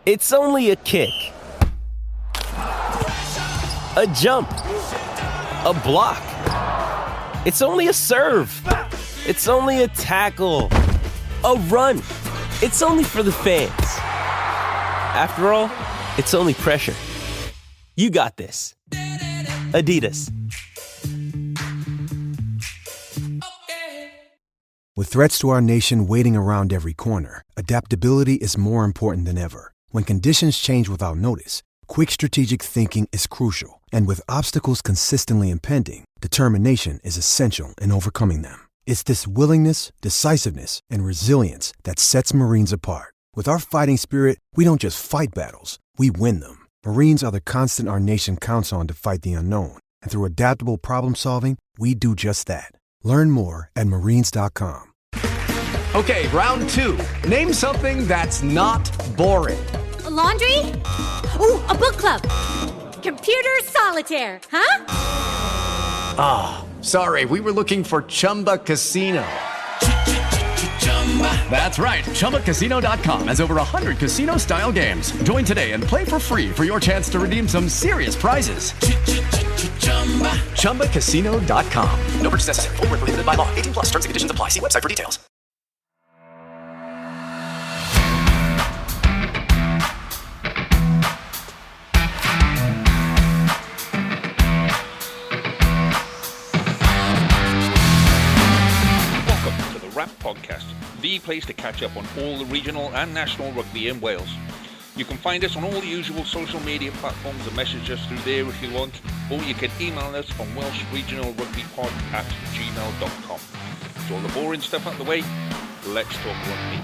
It's only a kick, a jump, a block. It's only a serve. It's only a tackle, a run. It's only for the fans. After all, it's only pressure. You got this. Adidas. With threats to our nation waiting around every corner, adaptability is more important than ever. When conditions change without notice, quick strategic thinking is crucial. And with obstacles consistently impending, determination is essential in overcoming them. It's this willingness, decisiveness, and resilience that sets Marines apart. With our fighting spirit, we don't just fight battles, we win them. Marines are the constant our nation counts on to fight the unknown. And through adaptable problem solving, we do just that. Learn more at marines.com. Okay, round two. Name something that's not boring. A laundry? Ooh, a book club. Computer solitaire, huh? Ah, sorry, we were looking for Chumba Casino. That's right, ChumbaCasino.com has over 100 casino-style games. Join today and play for free for your chance to redeem some serious prizes. ChumbaCasino.com. No purchase necessary. Void where prohibited by law. 18 plus. Terms and conditions apply. See website for details. Welcome to the Wrap Podcast, the place to catch up on all the regional and national rugby in Wales. You can find us on all the usual social media platforms and message us through there if you want, or you can email us on welshregionalrugbypod@gmail.com. So all the boring stuff out the way, let's talk rugby.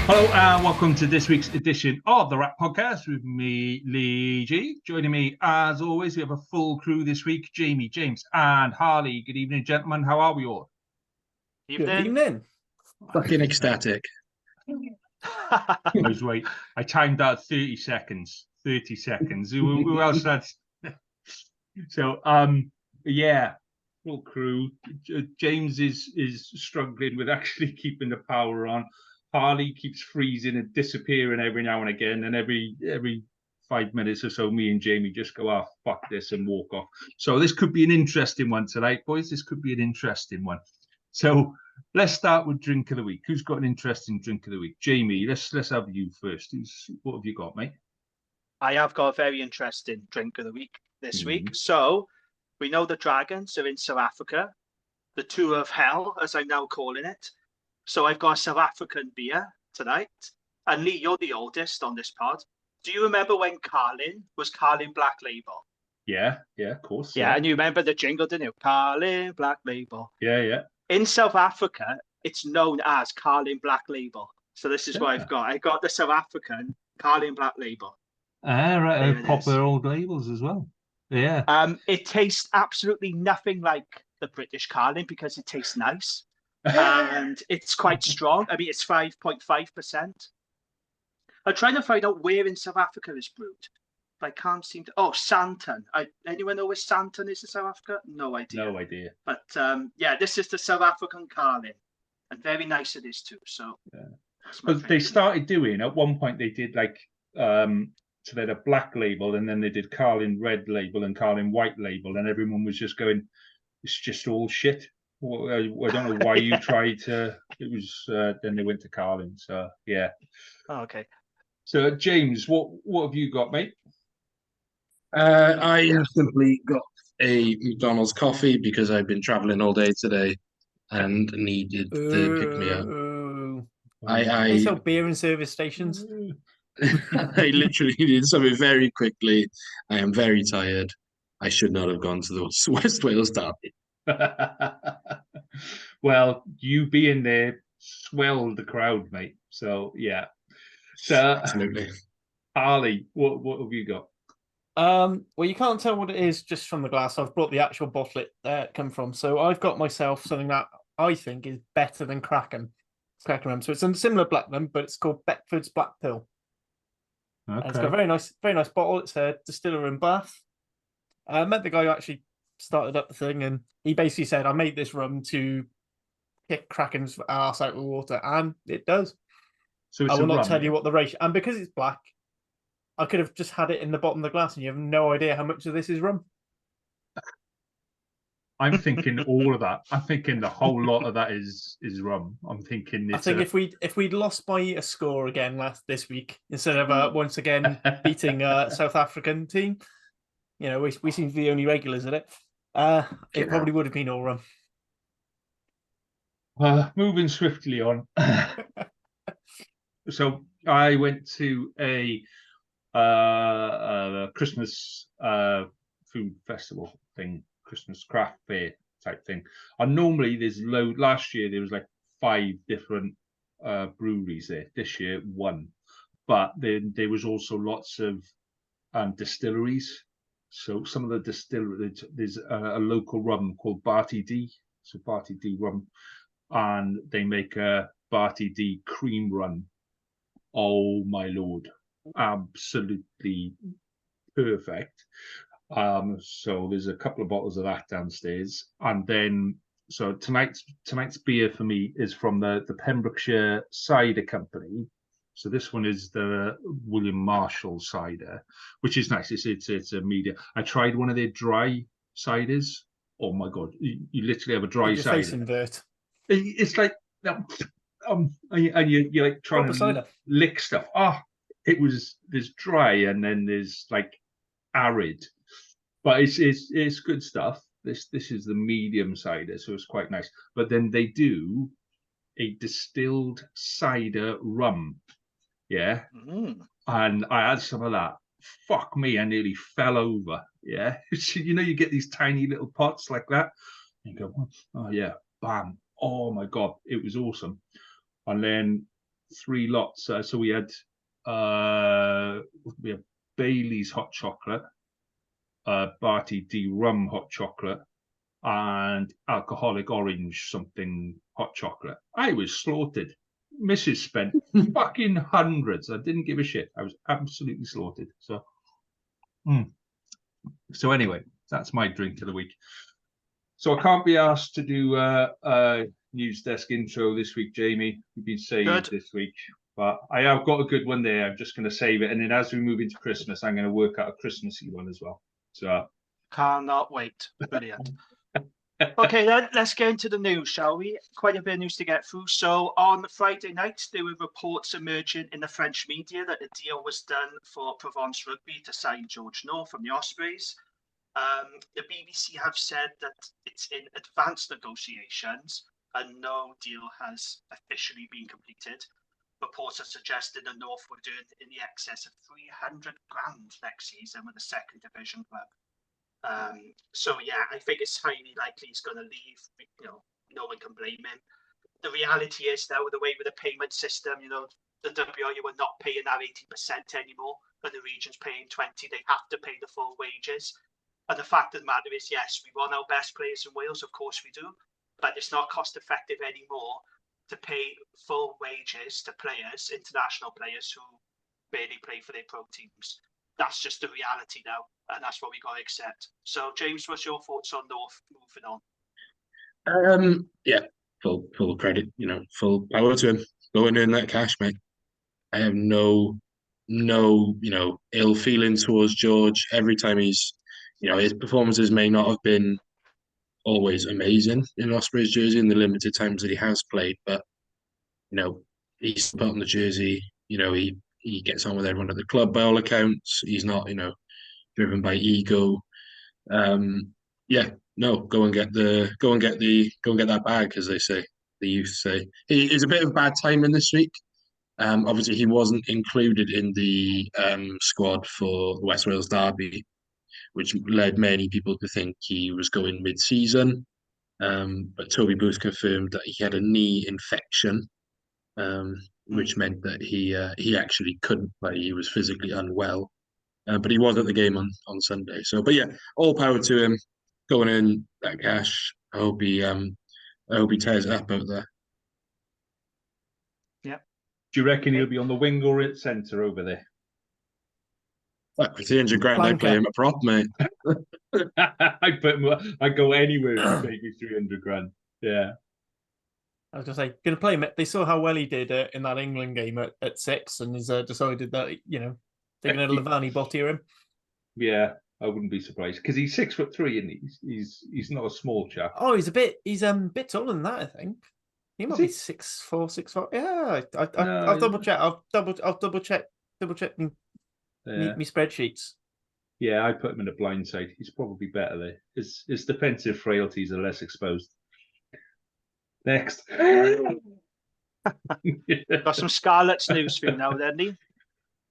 Hello and welcome to this week's edition of the Wrap Podcast with me, Lee G. Joining me, as always, we have a full crew this week: Jamie, James, and Harley. Good evening, gentlemen. How are we all? Good evening. Fucking ecstatic. I was right. I timed out 30 seconds. 30 seconds. Who else had? So, yeah, full crew. James is struggling with actually keeping the power on. Harley keeps freezing and disappearing every now and again, and every 5 minutes or so, me and Jamie just go, "Oh, fuck this," and walk off. So this could be an interesting one tonight, boys. This could be an interesting one. So let's start with drink of the week. Who's got an interesting drink of the week? Jamie, let's have you first. What have you got, mate? I have got a very interesting drink of the week this week. So we know the Dragons are in South Africa, the tour of hell, as I'm now calling it. So I've got a South African beer tonight. And Lee, you're the oldest on this pod. Do you remember when Carlin was Carlin Black Label? Yeah, of course. Yeah, and you remember the jingle, didn't you? Carlin Black Label. Yeah. In South Africa, it's known as Carlin Black Label. So this is what I've got. I got the South African Carlin Black Label. Ah, right. Proper old labels as well. Yeah. It tastes absolutely nothing like the British Carlin because it tastes nice. And it's quite strong. I mean, it's 5.5%. I'm trying to find out where in South Africa it's brewed. But I can't seem to... Oh, Santon. Anyone know where Santon is in South Africa? No idea. But yeah, this is the South African Carlin. And very nice it is too. So, yeah. But they started doing, at one point they did like, so they had a black label and then they did Carlin red label and Carlin white label. And everyone was just going, it's just all shit. Well, I don't know why you tried to. It was then they went to Carlin. So yeah. Oh, okay. So James, what have you got, mate? I simply got a McDonald's coffee because I've been traveling all day today and needed to pick me up. I sell beer in service stations. I literally needed something very quickly. I am very tired. I should not have gone to the West Wales derby. Well, you being there swelled the crowd, mate. So yeah. So absolutely. Harley, what have you got? Well, you can't tell what it is just from the glass. I've brought the actual bottle it come from. So I've got myself something that I think is better than Kraken. Rum. So it's a similar black rum, but it's called Beckford's Black Pill. Okay. It's got a very nice bottle. It's a distiller in Bath. I met the guy who actually started up the thing, and he basically said, "I made this rum to kick Kraken's arse out of the water, and it does. So it's I will not rum, tell you yeah? what the ratio, and because it's black, I could have just had it in the bottom of the glass, and you have no idea how much of this is rum. I'm thinking all of that. I'm thinking the whole lot of that is rum. I'm thinking I it's think if we'd lost by a score again this week instead of once again beating South African team, we seem to be the only regulars at it. It probably would have been all rum. Moving swiftly on. So I went to a Christmas food festival thing, Christmas craft fair type thing. And normally there's last year there was like 5 different breweries there. This year 1, but then there was also lots of distilleries. So some of the distilleries, there's a local rum called Barty D. So Barty D rum, and they make a Barty D cream rum. Oh my lord, absolutely perfect. So there's a couple of bottles of that downstairs, and then so tonight's beer for me is from the Pembrokeshire Cider Company. So this one is the William Marshall cider, which is nice. It's a medium. I tried one of their dry ciders. Oh my god, you literally have a dry Did your cider. face invert? It's like and you're like trying Proper to cider. lick stuff. There's dry and then there's like arid, but it's good stuff. This is the medium cider, so it's quite nice. But then they do a distilled cider rum, yeah. And I had some of that. Fuck me, I nearly fell over. Yeah, you get these tiny little pots like that. And you go, oh yeah, bam. Oh my god, it was awesome. And then 3 lots. So we had Bailey's hot chocolate, Barty D rum hot chocolate, and alcoholic orange something hot chocolate. I was slaughtered. Mrs. spent fucking hundreds. I didn't give a shit. I was absolutely slaughtered. So anyway, that's my drink of the week. So I can't be asked to do a news desk intro this week, Jamie. You've been saved this week, but I have got a good one there. I'm just going to save it, and then as we move into Christmas, I'm going to work out a Christmassy one as well. So cannot wait. Brilliant. Okay, then let's get into the news, shall we? Quite a bit of news to get through. So on Friday night, there were reports emerging in the French media that a deal was done for Provence Rugby to sign George North from the Ospreys. The BBC have said that it's in advanced negotiations and no deal has officially been completed. Reports are suggesting that North will earn in the excess of 300 grand next season with a second division club. So yeah, I think it's highly likely he's going to leave. No one can blame him. The reality is now, the way with the payment system, the WRU are not paying that 80% anymore, and the region's paying 20%. They have to pay the full wages. And the fact of the matter is, yes, we want our best players in Wales, of course we do, but it's not cost effective anymore to pay full wages to players, international players who barely play for their pro teams. That's just the reality now, and that's what we got to accept. So, James, what's your thoughts on North moving on? Yeah, full credit, full power to him. Go and earn that cash, mate. I have no ill feeling towards George. Every time his performances may not have been always amazing in Ospreys jersey in the limited times that he has played, but he's put on the jersey. He gets on with everyone at the club by all accounts. He's not driven by ego. Go and get that bag, as they say. The youth say it's a bit of bad timing this week. Obviously, he wasn't included in the squad for the West Wales derby, which led many people to think he was going mid-season. But Toby Booth confirmed that he had a knee infection, which meant that he actually couldn't play. He was physically unwell, but he was at the game on Sunday. So, but yeah, all power to him. Going in that cash. I hope he tears it up out there. Yeah. Do you reckon he'll be on the wing or at centre over there? Like, for 300 grand, I play him a prop, mate. I go anywhere if you pay me 300 grand. Yeah. I was going to say, going to play him. They saw how well he did in that England game at 6, and has decided that they're going to Lavani Bottier him. Yeah, I wouldn't be surprised because he's 6'3" and he's not a small chap. Oh, he's a bit taller than that, I think. He might be 6'4", 6'5". Yeah, I'll double check. I'll double check me spreadsheets. Yeah, I put him in a blind side. He's probably better there. His defensive frailties are less exposed. Next. Got some Scarlets news for you now, then, Lee.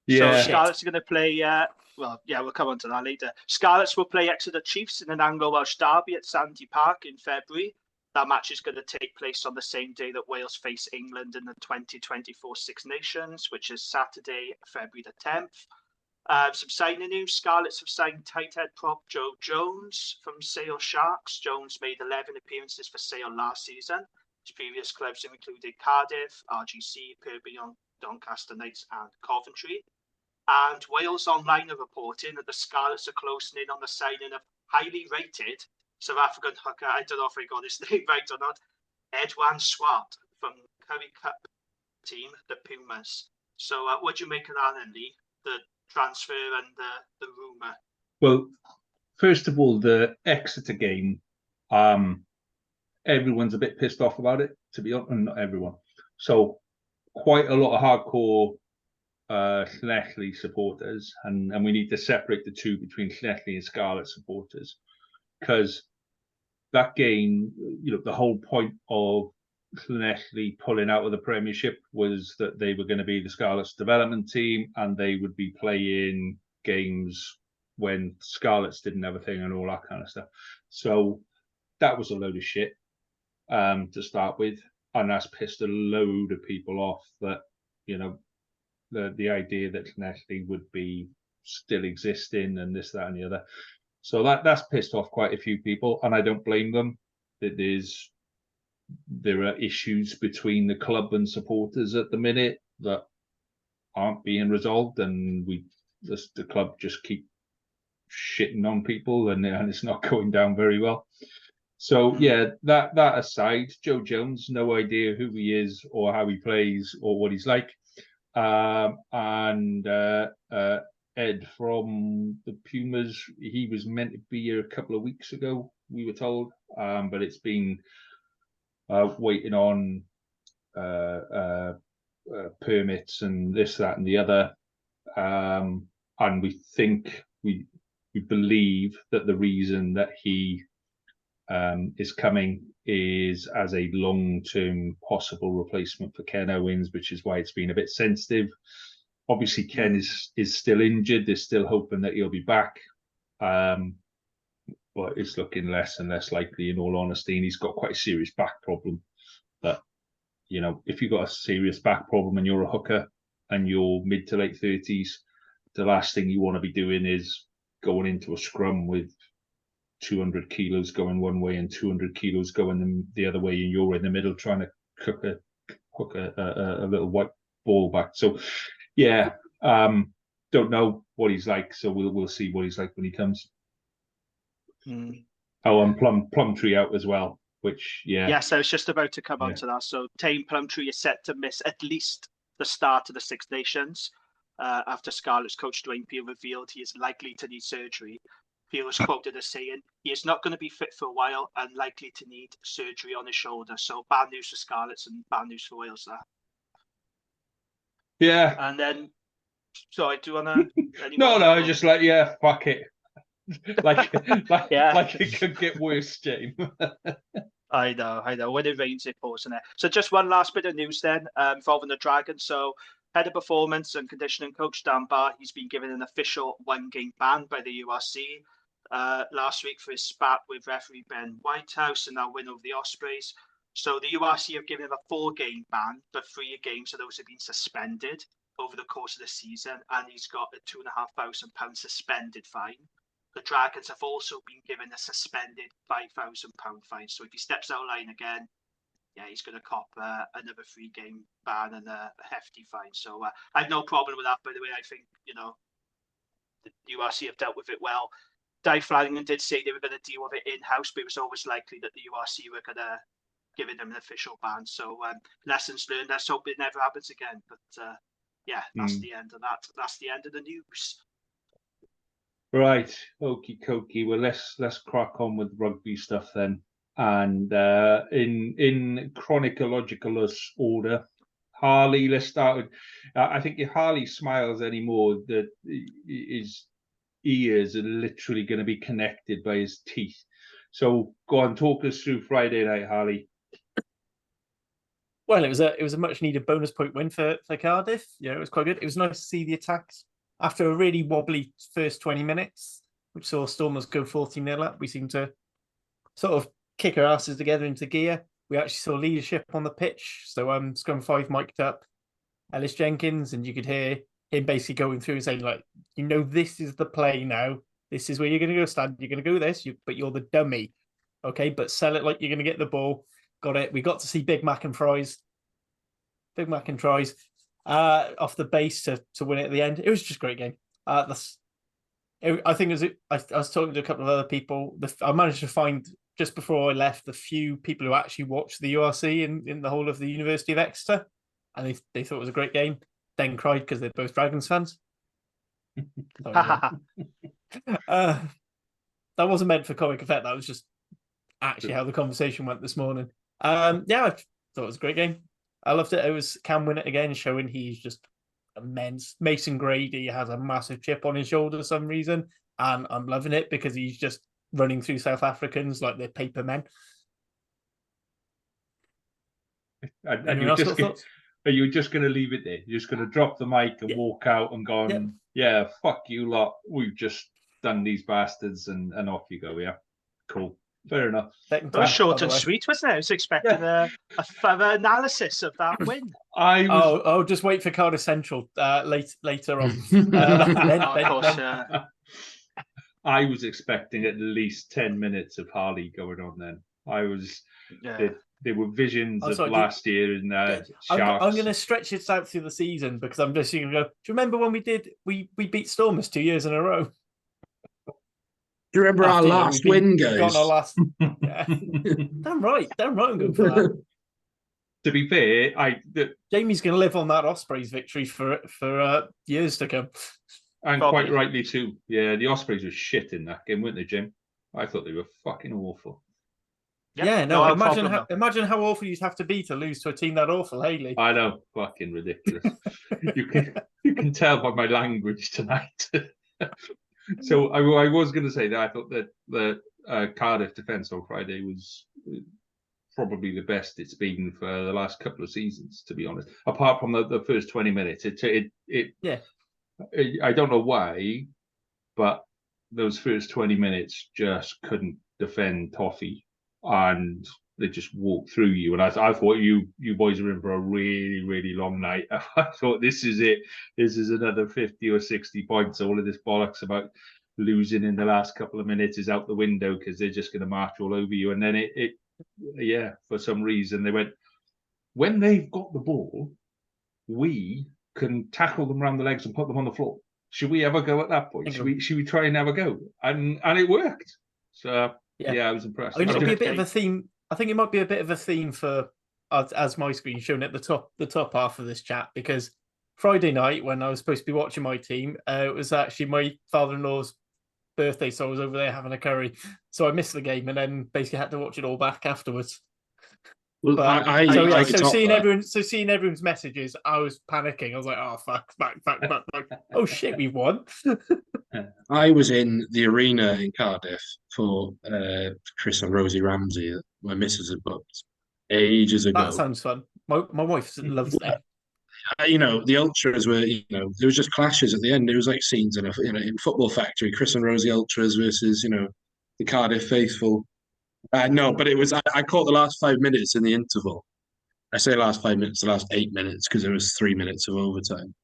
Yeah. So Scarlets are going to play. We'll come on to that later. Scarlets will play Exeter Chiefs in an Anglo-Welsh derby at Sandy Park in February. That match is going to take place on the same day that Wales face England in the 2024 Six Nations, which is Saturday, February the 10th. Some signing news. Scarlets have signed tight head prop Joe Jones from Sale Sharks. Jones made 11 appearances for Sale last season. His previous clubs have included Cardiff, RGC, Perpignan, Doncaster Knights and Coventry. And Wales Online are reporting that the Scarlets are closing in on the signing of highly rated South African hooker, I don't know if I got his name right or not, Edwan Swart from Currie Cup team, the Pumas. So what do you make of that, Andy? The transfer and the rumour? Well, first of all, the Exeter game, everyone's a bit pissed off about it, to be honest. Not everyone. So quite a lot of hardcore Llanelli supporters, and we need to separate the two between Llanelli and Scarlet supporters, because that game, the whole point of Llanelli pulling out of the Premiership was that they were going to be the Scarlets development team and they would be playing games when Scarlets didn't have a thing and all that kind of stuff. So that was a load of shit to start with, and that's pissed a load of people off, that the idea that Llanelli would be still existing and this, that and the other. So that's pissed off quite a few people, and I don't blame them. There are issues between the club and supporters at the minute that aren't being resolved, and the club just keep shitting on people, and it's not going down very well. So yeah, that aside, Joe Jones, no idea who he is or how he plays or what he's like, and Ed from the Pumas, he was meant to be here a couple of weeks ago, we were told, but it's been waiting on permits and this, that, and the other, and we believe that the reason that he is coming is as a long-term possible replacement for Ken Owens, which is why it's been a bit sensitive. Obviously, Ken is still injured. They're still hoping that he'll be back, but it's looking less and less likely, in all honesty. And he's got quite a serious back problem. That, if you've got a serious back problem and you're a hooker and you're mid to late 30s, the last thing you want to be doing is going into a scrum with 200 kilos going one way and 200 kilos going the other way, and you're in the middle trying to hook a little white ball back. So yeah, don't know what he's like, so we'll see what he's like when he comes. Oh, and Plumtree out as well, which Yes, I was just about to come on to that. So Tame Plumtree is set to miss at least the start of the Six Nations after Scarlets coach Dwayne Peel revealed he is likely to need surgery. Peel was quoted as saying he is not going to be fit for a while and likely to need surgery on his shoulder. So bad news for Scarlets and bad news for Wales there. Yeah. And then, sorry, do you want to? No, just like, fuck it. like it could get worse, James. I know. When it rains, it pours in there. So just one last bit of news then, involving the Dragons. So head of performance and conditioning coach Dan Barr, he's been given an official one-game ban by the URC last week for his spat with referee Ben Whitehouse and that win over the Ospreys. So the URC have given him a 4-game ban, but 3 games of those have been suspended over the course of the season, and he's got a £2,500 suspended fine. The Dragons have also been given a suspended £5,000 fine. So if he steps out of line again, he's going to cop another 3-game ban and a hefty fine. So I have no problem with that, by the way. I think, the URC have dealt with it well. Di Flanagan did say they were going to deal with it in-house, but it was always likely that the URC were going to giving them an official ban. So lessons learned. Let's hope it never happens again. But that's the end of that. That's the end of the news. Right, okie dokie. Well, let's crack on with rugby stuff then. And in chronological order, Harley. Let's start with. I think if Harley smiles anymore, that his ears are literally going to be connected by his teeth. So go on, talk us through Friday night, Harley. Well, it was a much needed bonus point win for Cardiff. Yeah, it was quite good. It was nice to see the attacks after a really wobbly first 20 minutes, which saw Stormers go 40-0 up. We seemed to sort of kick our asses together into gear. We actually saw leadership on the pitch. So scrum 5 mic'd up Ellis Jenkins, and you could hear him basically going through and saying, like, this is the play now. This is where you're going to go stand. You're going to go this, but you're the dummy. Okay, but sell it like you're going to get the ball. Got it. We got to see Big Mac and Fries. Big Mac and Tries off the base to win it at the end. It was just a great game. I think I was talking to a couple of other people. I managed to find, just before I left, the few people who actually watched the URC in the whole of the University of Exeter, and they thought it was a great game. Then cried because they're both Dragons fans. That wasn't meant for comic effect. That was just actually how the conversation went this morning. I thought it was a great game. I loved it. It was Cam win it again, showing he's just immense. Mason Grady has a massive chip on his shoulder for some reason, and I'm loving it because he's just running through South Africans like they're paper men. And you're just going to leave it there. You're just going to drop the mic and walk out and go, yeah, fuck you lot. We've just done these bastards, and off you go. Yeah, cool. Fair enough. It was short and sweet, wasn't it? I was expecting a further analysis of that win. Just wait for Cardiff Central later on. I was expecting at least 10 minutes of Harley going on then. There were visions of last year in Sharks. I'm going to stretch it out through the season because I'm just going to go, do you remember when we beat Stormers 2 years in a row? Do you remember our last win, guys? Damn right. I'm going for that. To be fair, Jamie's going to live on that Ospreys victory for years to come. And quite rightly too. Yeah, the Ospreys were shit in that game, weren't they, Jim? I thought they were fucking awful. Imagine how awful you'd have to be to lose to a team that awful, Haley. I know, fucking ridiculous. you can tell by my language tonight. So I was going to say that I thought that the Cardiff defence on Friday was probably the best it's been for the last couple of seasons, to be honest. Apart from the first 20 minutes, I don't know why, but those first 20 minutes just couldn't defend Toffee, and they just walked through you. And I thought you boys are in for a really, really long night. I thought this is it. This is another 50 or 60 points. All of this bollocks about losing in the last couple of minutes is out the window because they're just going to march all over you. And then for some reason they went, when they've got the ball, we can tackle them around the legs and put them on the floor. Should we ever go at that point? Should we try and have a go? And it worked. So I was impressed. I think it'll be a bit of a theme. I think it might be a bit of a theme for, as my screen showing at the top half of this chat, because Friday night when I was supposed to be watching my team, it was actually my father-in-law's birthday, so I was over there having a curry. So I missed the game and then basically had to watch it all back afterwards. Well, seeing everyone's messages, I was panicking. I was like, "Oh fuck, back. Oh shit, we won." I was in the arena in Cardiff for Chris and Rosie Ramsey. My missus had booked ages ago. That sounds fun. My wife loves that. The ultras were, there was just clashes at the end. It was like scenes in in Football Factory. Chris and Rosie ultras versus the Cardiff faithful. No, but it was. I caught the last 5 minutes in the interval. I say last 5 minutes, the last 8 minutes, because there was 3 minutes of overtime,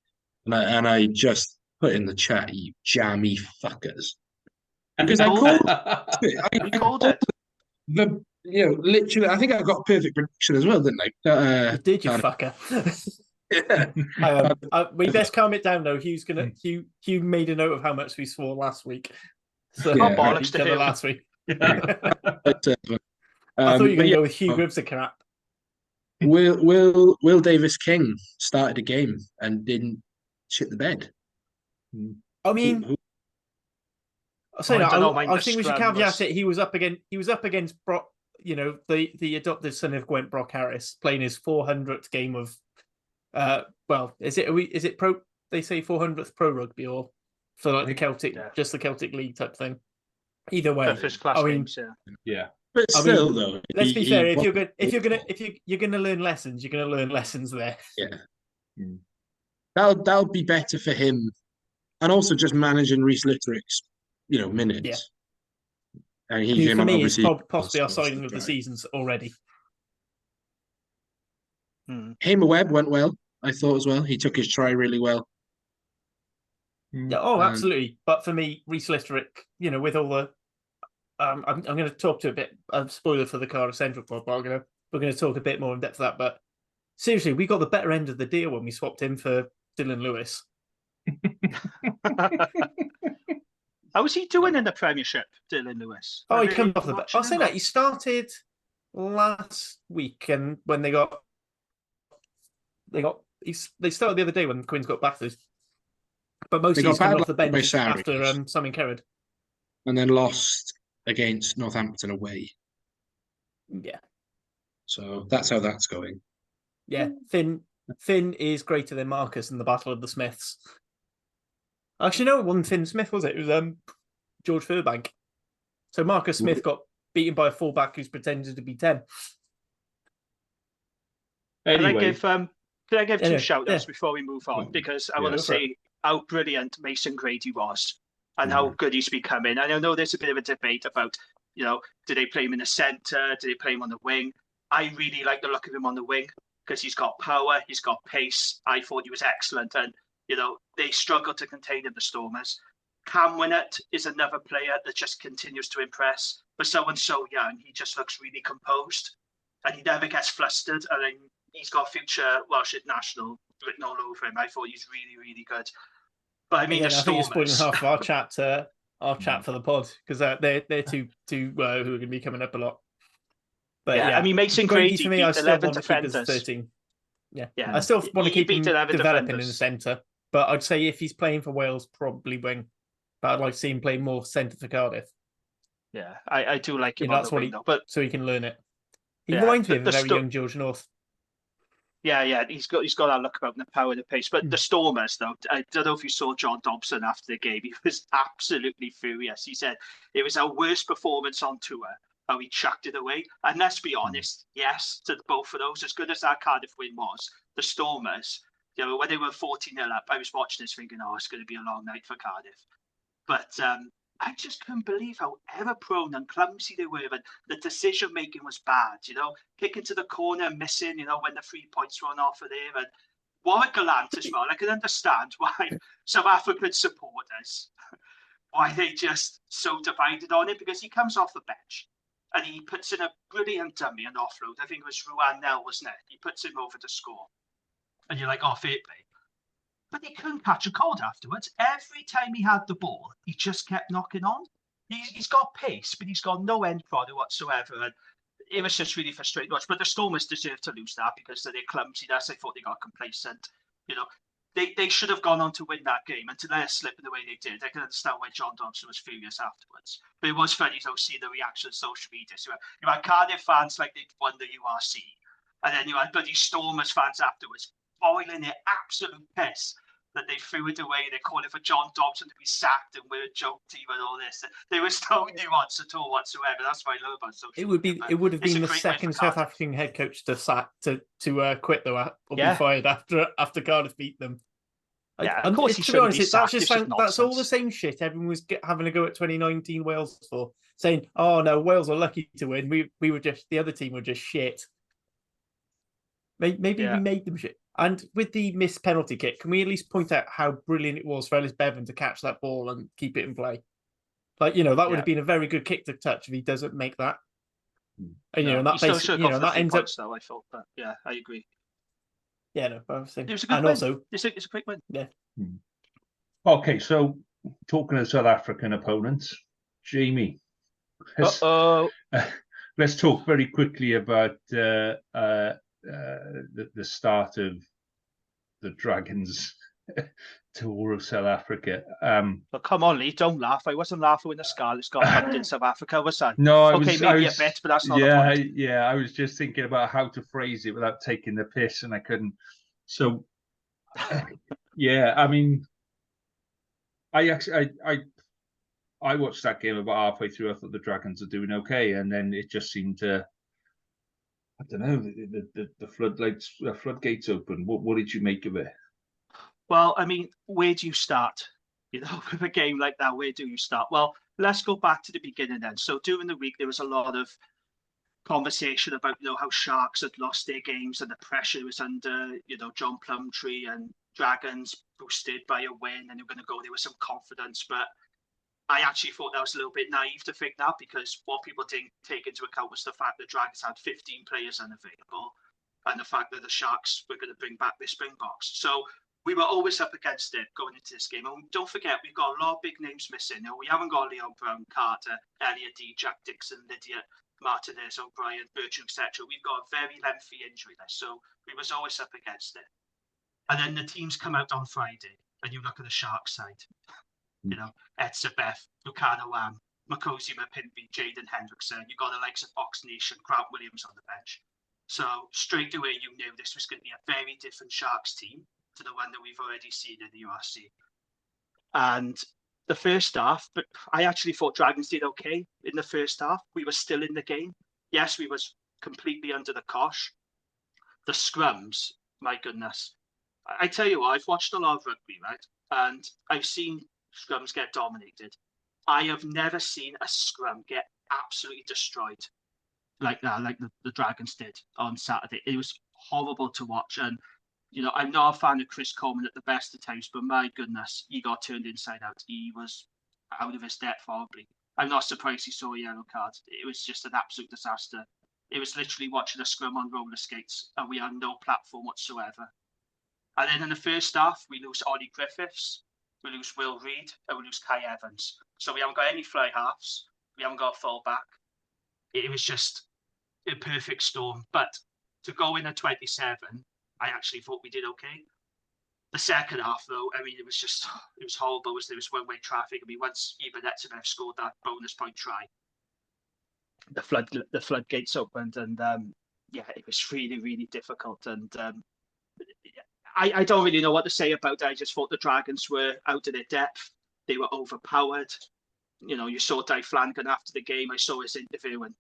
and I just put in the chat, "You jammy fuckers," because I called it. Literally, I think I got a perfect prediction as well, didn't I? Did you, fucker? Yeah. We best calm it down though. Hugh made a note of how much we swore last week. So bollocks to him last week. I thought you were going to But go with Hugh Gribbs a crap. Will Davis King started a game and didn't shit the bed. I mean, I say that. don't know, I think we should scrum caveat was- it. He was up against Brock. You know, the adopted son of Gwent, Brock Harris, playing his 400th game of. Well, is it pro? They say 400th pro rugby or for like the Celtic, just the Celtic League type thing. Either way, First class I mean, games, Yeah. But I still, mean, though, let's be fair. If he- you're gonna learn lessons, you're gonna learn lessons there. Yeah. That'll be better for him, and also just managing Reece Litterick's, minutes. Yeah. And I he mean, came for on me, it's obviously possibly our supposed to signing of the try. seasons already. Hamer Webb went well, I thought as well. He took his try really well. Yeah, absolutely. But for me, Reece Litterick, with all the, I'm going to talk to a bit. Spoiler for the Cardiff Central pod, but we're going to talk a bit more in depth of that. But seriously, we got the better end of the deal when we swapped him for Dylan Lewis. How was he doing in the Premiership, Dylan Lewis? Oh, he comes off the bench. I'll say that he started last week, and when they started the other day when Quins got battered. But mostly he's coming off the bench after Simon Kerrod. And then lost against Northampton away. Yeah. So that's how that's going. Yeah. Finn is greater than Marcus in the Battle of the Smiths. Actually, no, it wasn't Finn Smith, was it? It was George Furbank. So Marcus Smith got beaten by a fullback who's pretended to be 10. Anyway. Can I give two shout-outs before we move on? Because I want to say how brilliant Mason Grady was and how good he's becoming. And I know there's a bit of a debate about, do they play him in the centre? Do they play him on the wing? I really like the look of him on the wing because he's got power, he's got pace. I thought he was excellent. And, they struggle to contain him, the Stormers. Cam Winnett is another player that just continues to impress. For someone so young, he just looks really composed and he never gets flustered. And then he's got future Welsh national written all over him. I thought he's really, really good. But I mean, I think you're spoiling half of our chat for the pod because they're two who are going to be coming up a lot. But I mean, Mason Grady for me, beat I still 11 want to keep defenders. as 13. Yeah, Yeah. I still want to keep him beat 11 developing defenders. in the centre. But I'd say if he's playing for Wales, probably wing. But I'd like to see him play more centre for Cardiff. Yeah, I do like him on the wing, though. But so he can learn it. He reminds me of a very young George North. Yeah, he's got that look about him, the power and the pace. But the Stormers, though, I don't know if you saw John Dobson after the game. He was absolutely furious. He said it was our worst performance on tour, how he chucked it away. And let's be honest, yes, to both of those, as good as that Cardiff win was, the Stormers, when they were 14-0 up, I was watching this thinking, it's going to be a long night for Cardiff. But I just couldn't believe how error-prone and clumsy they were. And the decision-making was bad, kicking to the corner, missing, when the 3 points run off of there. And Warwick Gallant as well. I can understand why South African supporters, why they just so divided on it, because he comes off the bench and he puts in a brilliant dummy and offload. I think it was Ruan Nell, wasn't it? He puts him over to score. And you're like, fair play. But he couldn't catch a cold afterwards. Every time he had the ball, he just kept knocking on. He's got pace, but he's got no end product whatsoever. And it was just really frustrating to watch. But the Stormers deserve to lose that because of their clumsiness. I thought they got complacent. They should have gone on to win that game. And to let it slip in the way they did, I can understand why John Dobson was furious afterwards. But it was funny, seeing the reaction on social media. So you had Cardiff fans like they'd won the URC. And then you had bloody Stormers fans afterwards boiling their absolute piss that they threw it away. They're calling for John Dobson to be sacked and we're a joke team and all this. There was no nuance at all whatsoever. That's what I love about social media. It would have been the second South African head coach to quit though, or be fired after Cardiff beat them. Yeah, of course he should be sacked. That's all the same shit everyone was having a go at 2019 Wales for, saying, "Oh no, Wales were lucky to win. We were just, the other team were just shit." Maybe we made them shit. And with the missed penalty kick, can we at least point out how brilliant it was for Ellis Bevan to catch that ball and keep it in play? That would have been a very good kick to touch if he doesn't make that. And that basically, that ends up. Though, I thought, but yeah, I agree. Yeah, no, I was saying. It was a good and win. Also, it's a quick win. Yeah. Okay, so talking of South African opponents, Jamie. Looks let's talk very quickly about the start of the Dragons tour of South Africa. But come on, Lee, don't laugh. I wasn't laughing when the Scarlets got pumped in South Africa, was I? No, Okay, maybe a bit, but that's not the point. Yeah, I was just thinking about how to phrase it without taking the piss, and I couldn't. So, yeah, I mean, I watched that game about halfway through. I thought the Dragons are doing okay, and then it just seemed to, I don't know, the floodgates open. What did you make of it? Well, I mean, where do you start? You know, with a game like that, where do you start? Well, let's go back to the beginning then. So during the week, there was a lot of conversation about, you know, how Sharks had lost their games and the pressure was under, you know, John Plumtree, and Dragons boosted by a win and they were going to go there with some confidence. But I actually thought that was a little bit naive to think that, because what people didn't take into account was the fact that Dragons had 15 players unavailable and the fact that the Sharks were going to bring back their Springboks. So we were always up against it going into this game. And don't forget, we've got a lot of big names missing. You know, we haven't got Leon Brown, Carter, Elliot D, Jack Dixon, Lydia, Martinez, O'Brien, Bertrand, etc. We've got a very lengthy injury list. So we was always up against it. And then the teams come out on Friday and you look at the Sharks side. You know, Etzebeth, Lucano Am, Makosi Mapimpi, Jaden Hendrickson. You got the likes of Ox Nation, Grant Williams on the bench. So straight away you knew this was going to be a very different Sharks team to the one that we've already seen in the URC. And the first half, but I actually thought Dragons did okay in the first half. We were still in the game. Yes, we was completely under the cosh. The scrums, my goodness. I tell you what, I've watched a lot of rugby, right? And I've seen scrums get dominated. I have never seen a scrum get absolutely destroyed like that, like the Dragons did on Saturday. It was horrible to watch. And you know, I'm not a fan of Chris Coleman at the best of times, but my goodness, he got turned inside out. He was out of his depth horribly. I'm not surprised he saw a yellow card. It was just an absolute disaster. It was literally watching a scrum on roller skates, and we had no platform whatsoever. And then in the first half, we lose Ollie Griffiths, we lose Will Reid, and we lose Kai Evans. So we haven't got any fly halves. We haven't got a full back. It was just a perfect storm. But to go in at 27, I actually thought we did okay. The second half, though, I mean, it was horrible. There was one-way traffic. I mean, once Eben Etzebeth scored that bonus point try, the floodgates opened, and yeah, it was really, really difficult. And I don't really know what to say about it. I just thought the Dragons were out of their depth. They were overpowered. You know, you saw Dave Flanagan after the game. I saw his interview, and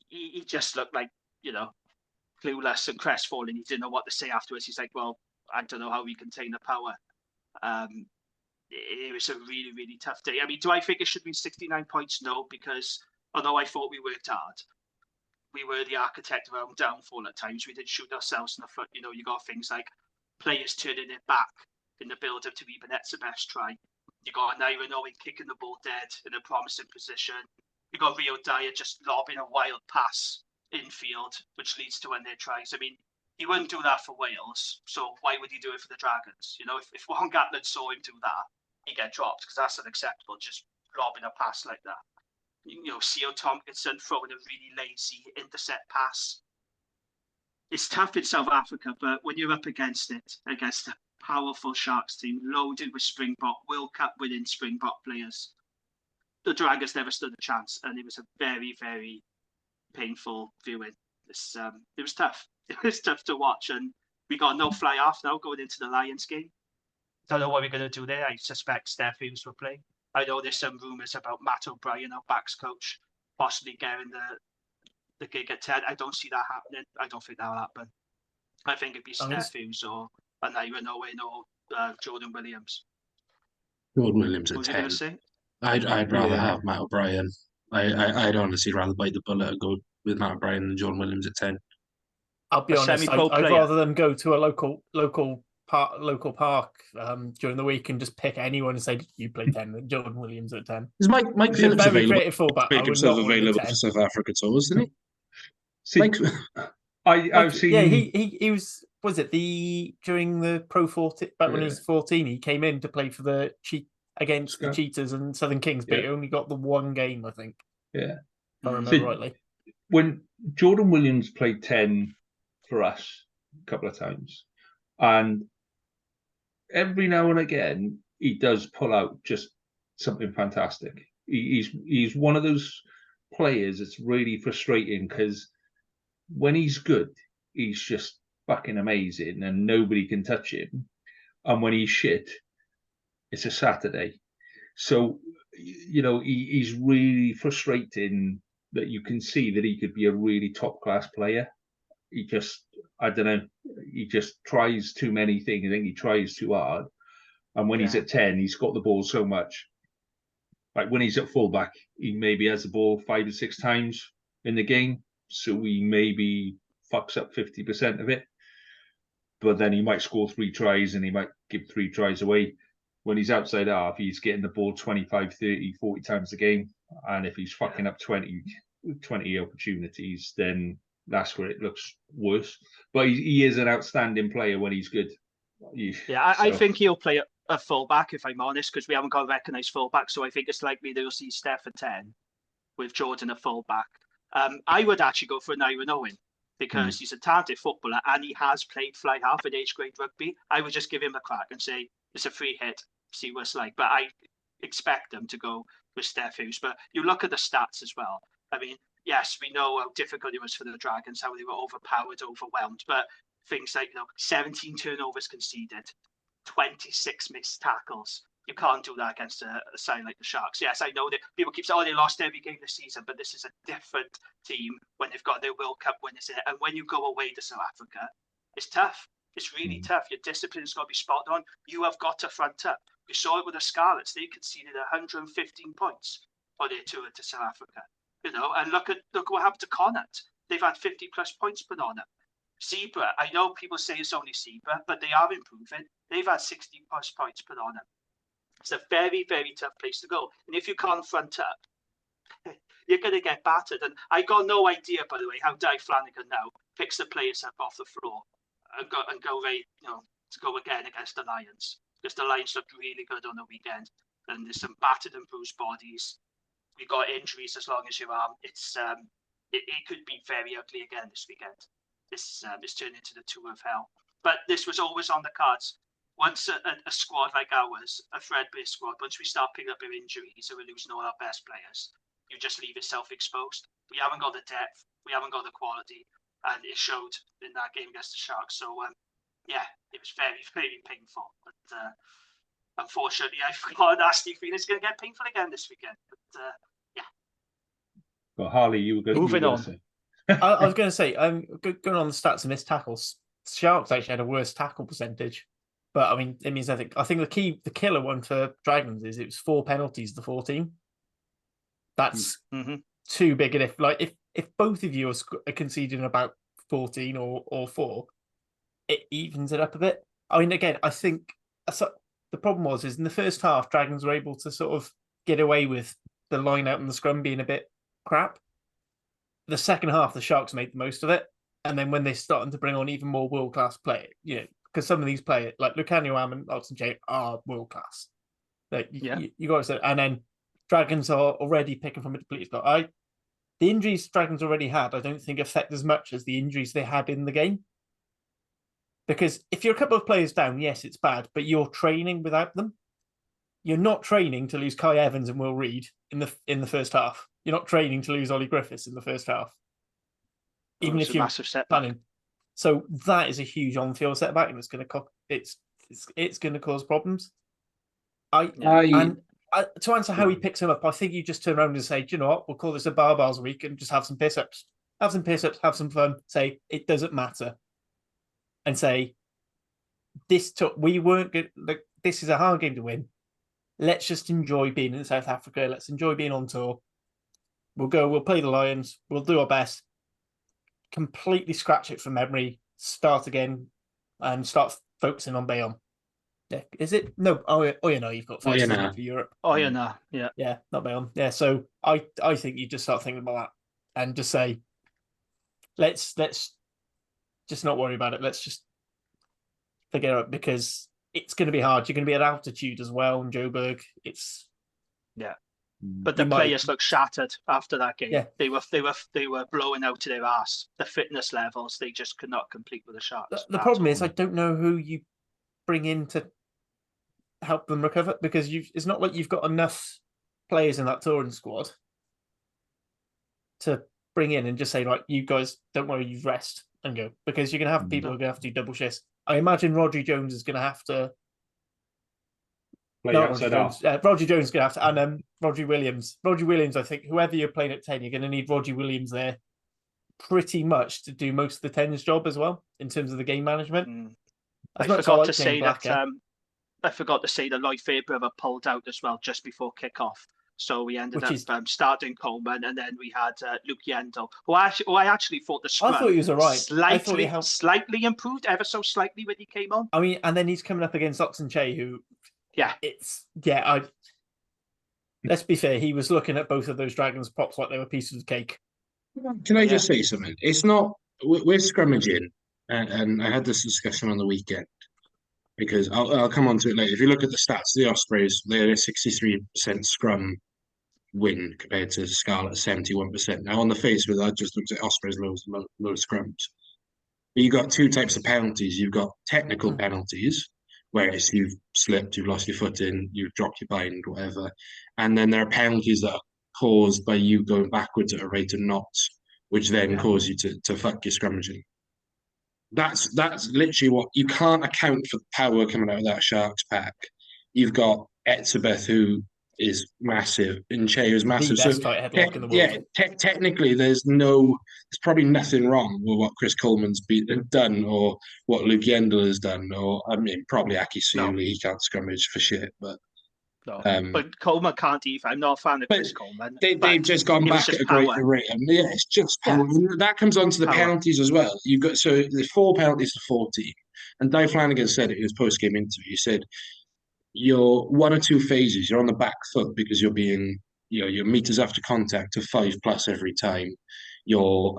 he just looked like, you know, clueless and crestfallen. He didn't know what to say afterwards. He's like, well, I don't know how we contain the power. It was a really, really tough day. I mean, do I think it should be 69 points? No, because although I thought we worked hard, we were the architect of our own downfall at times. We did shoot ourselves in the foot. You know, you got things like players turning their back in the build-up to Eben Etzebeth's try. You got Naira Owen kicking the ball dead in a promising position. You got Rio Dyer just lobbing a wild pass infield, which leads to one of their tries. I mean, he wouldn't do that for Wales, so why would he do it for the Dragons? You know, if Warren Gatland saw him do that, he'd get dropped, because that's unacceptable, just lobbing a pass like that. You know, Theo Tomkinson throwing a really lazy intercept pass. It's tough in South Africa, but when you're up against it, against a powerful Sharks team, loaded with Springbok, World Cup winning Springbok players, the Dragons never stood a chance, and it was a very, very painful viewing. It was tough. It was tough to watch, and we got no fly off now going into the Lions game. Don't know what we're going to do there. I suspect Steph Hughes will play. I know there's some rumours about Matt O'Brien, our backs coach, possibly getting the gig at 10. I don't see that happening. I don't think that'll happen. I think it'd be Steph Hughes or Naira Owen or Jordan Williams. Jordan Williams at What 10. Were you going to say? I'd rather have Matt O'Brien. I'd honestly rather bite the bullet and go with Matt O'Brien than Jordan Williams at 10. I'll be honest, I'd rather them go to a local park during the week and just pick anyone and say, you play 10 than Jordan Williams at 10. Is Mike Phillips very available? creative fullback. Make himself available for South Africa tours, didn't he? See, I've seen. Yeah, he was. Was it during the Pro 14 back when he was 14? He came in to play for the Cheetahs and Southern Kings, but he only got the one game, I think. Yeah, if I remember rightly. when Jordan Williams played 10 for us a couple of times, and every now and again he does pull out just something fantastic. He's one of those players that's really frustrating because when he's good, he's just fucking amazing and nobody can touch him. And when he's shit, it's a Saturday. So, he's really frustrating that you can see that he could be a really top class player. He just, I don't know, he just tries too many things. I think he tries too hard. And when he's at 10, he's got the ball so much. Like when he's at fullback, he maybe has the ball 5 or 6 times in the game. So he maybe fucks up 50% of it. But then he might score 3 tries and he might give 3 tries away. When he's outside half, he's getting the ball 25, 30, 40 times a game. And if he's fucking up 20 opportunities, then that's where it looks worse. But he is an outstanding player when he's good. I think he'll play a fullback, if I'm honest, because we haven't got a recognised fullback. So I think it's likely they'll see Steph at 10 with Jordan at fullback. I would actually go for an Iron Owen because he's a talented footballer and he has played fly half in age grade rugby. I would just give him a crack and say it's a free hit, see what it's like. But I expect them to go with Steph Hughes. But you look at the stats as well. I mean, yes, we know how difficult it was for the Dragons, how they were overpowered, overwhelmed. But things like 17 turnovers conceded, 26 missed tackles. You can't do that against a side like the Sharks. Yes, I know that people keep saying, they lost every game this season, but this is a different team when they've got their World Cup winners in it. And when you go away to South Africa, it's tough. It's really tough. Your discipline's got to be spot on. You have got to front up. We saw it with the Scarlets. They conceded 115 points on their tour to South Africa. And look what happened to Connacht. They've had 50 plus points put on them. Zebra, I know people say it's only Zebra, but they are improving. They've had 60 plus points put on them. It's a very, very tough place to go. And if you can't front up, you're going to get battered. And I got no idea, by the way, how Di Flanagan now picks the players up off the floor and go right, to go again against the Lions. Because the Lions looked really good on the weekend. And there's some battered and bruised bodies. We got injuries as long as your arm. It could be very ugly again this weekend. This turned into the tour of hell. But this was always on the cards. Once a squad like ours, a threadbare squad, once we start picking up our injuries and we're losing all our best players, you just leave yourself exposed. We haven't got the depth, we haven't got the quality, and it showed in that game against the Sharks. So, it was very, very painful. But unfortunately, I've got a nasty feeling it's going to get painful again this weekend. But, Well, Harley, you were going moving on. Say. I was going to say, going on the stats of missed tackles, Sharks actually had a worse tackle percentage. But I mean, it means I think the killer one for Dragons is it was 4 penalties to 14. That's too big. And if both of you are conceding about 14 or 4, it evens it up a bit. I mean, again, I think the problem is in the first half, Dragons were able to sort of get away with the line out and the scrum being a bit crap. The second half, the Sharks made the most of it. And then when they're starting to bring on even more world-class players, because some of these players, like Lucanio Am and Oxen J, are world-class. You got to say, and then Dragons are already picking from a depleted squad. The injuries Dragons already had, I don't think affect as much as the injuries they had in the game. Because if you're a couple of players down, yes, it's bad, but you're training without them. You're not training to lose Kai Evans and Will Reed in the first half. You're not training to lose Ollie Griffiths in the first half. Even if you're planning. So that is a huge on-field setback, and it's going to cause problems. To answer how he picks him up, I think you just turn around and say, do you know what? We'll call this a barbells week and just have some piss-ups. Have some piss-ups, have some fun. Say it doesn't matter, and say we weren't good. This is a hard game to win. Let's just enjoy being in South Africa. Let's enjoy being on tour. We'll play the Lions. We'll do our best. Completely scratch it from memory, start again, and start focusing on Bayonne. Yeah, is it? No. You've got first for Europe. Yeah, not Bayonne. Yeah, so I think you just start thinking about that and just say, let's just not worry about it. Let's just forget it because it's going to be hard. You're going to be at altitude as well in Joburg. But the players looked shattered after that game. Yeah. They were blowing out to their ass. The fitness levels, they just could not compete with the Sharks. The problem is, I don't know who you bring in to help them recover, because it's not like you've got enough players in that touring squad to bring in and just say, like, you guys, don't worry, you rest and go, because you're going to have people who are going to have to do double shifts. I imagine Rodri Jones is going to have to Rodri Jones is going to have to, and Rodri Williams. Rodri Williams, I think, whoever you're playing at 10, you're going to need Rodri Williams there pretty much to do most of the 10's job as well, in terms of the game management. I forgot to say that Lloyd Fairbrother pulled out as well just before kick-off. So we ended up starting Coleman, and then we had Luke Yendall, who I actually thought the scrum I thought he was all right. Slightly improved, ever so slightly when he came on. I mean, and then he's coming up against Oxen Che, who... let's be fair, he was looking at both of those Dragons props like they were pieces of cake. Can I just say something? It's not... We're scrummaging, and I had this discussion on the weekend, because I'll come on to it later. If you look at the stats, the Ospreys, they're a 63% scrum win compared to Scarlets 71%. Now, on the face of it, I just looked at Ospreys' low scrums. But you've got two types of penalties. You've got technical penalties, where it's you've slipped, you've lost your footing, you've dropped your bind, whatever. And then there are penalties that are caused by you going backwards at a rate of knots, which then cause you to fuck your scrummaging. That's literally what you can't account for the power coming out of that Sharks pack. You've got Etzebeth, who is massive, and Che, who's massive. The best tight headlock in the world. Technically, there's probably nothing wrong with what Chris Coleman's done or what Luke Yendall has done, or I mean, probably Aki Suli. He can't scrummage for shit, but. But Coleman can't either. I'm not a fan of Chris Coleman. They've just gone back at a greater rate. And it's just power. That comes on to the penalties as well. You've got there's 4 penalties to 14. And Dave Flanagan said it in his post-game interview. He said, you're 1 or 2 phases. You're on the back foot because you're being, your meters after contact are 5+ every time. You're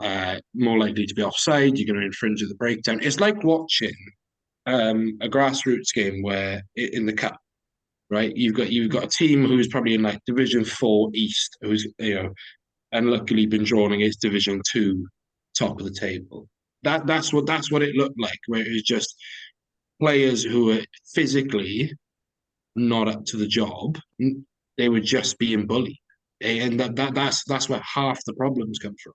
more likely to be offside. You're going to infringe at the breakdown. It's like watching a grassroots game where in the cup. Right, you've got a team who's probably in like Division 4 East, who's unluckily been drawn against Division 2 top of the table. That's what it looked like, where it was just players who were physically not up to the job. They were just being bullied, and that's where half the problems come from.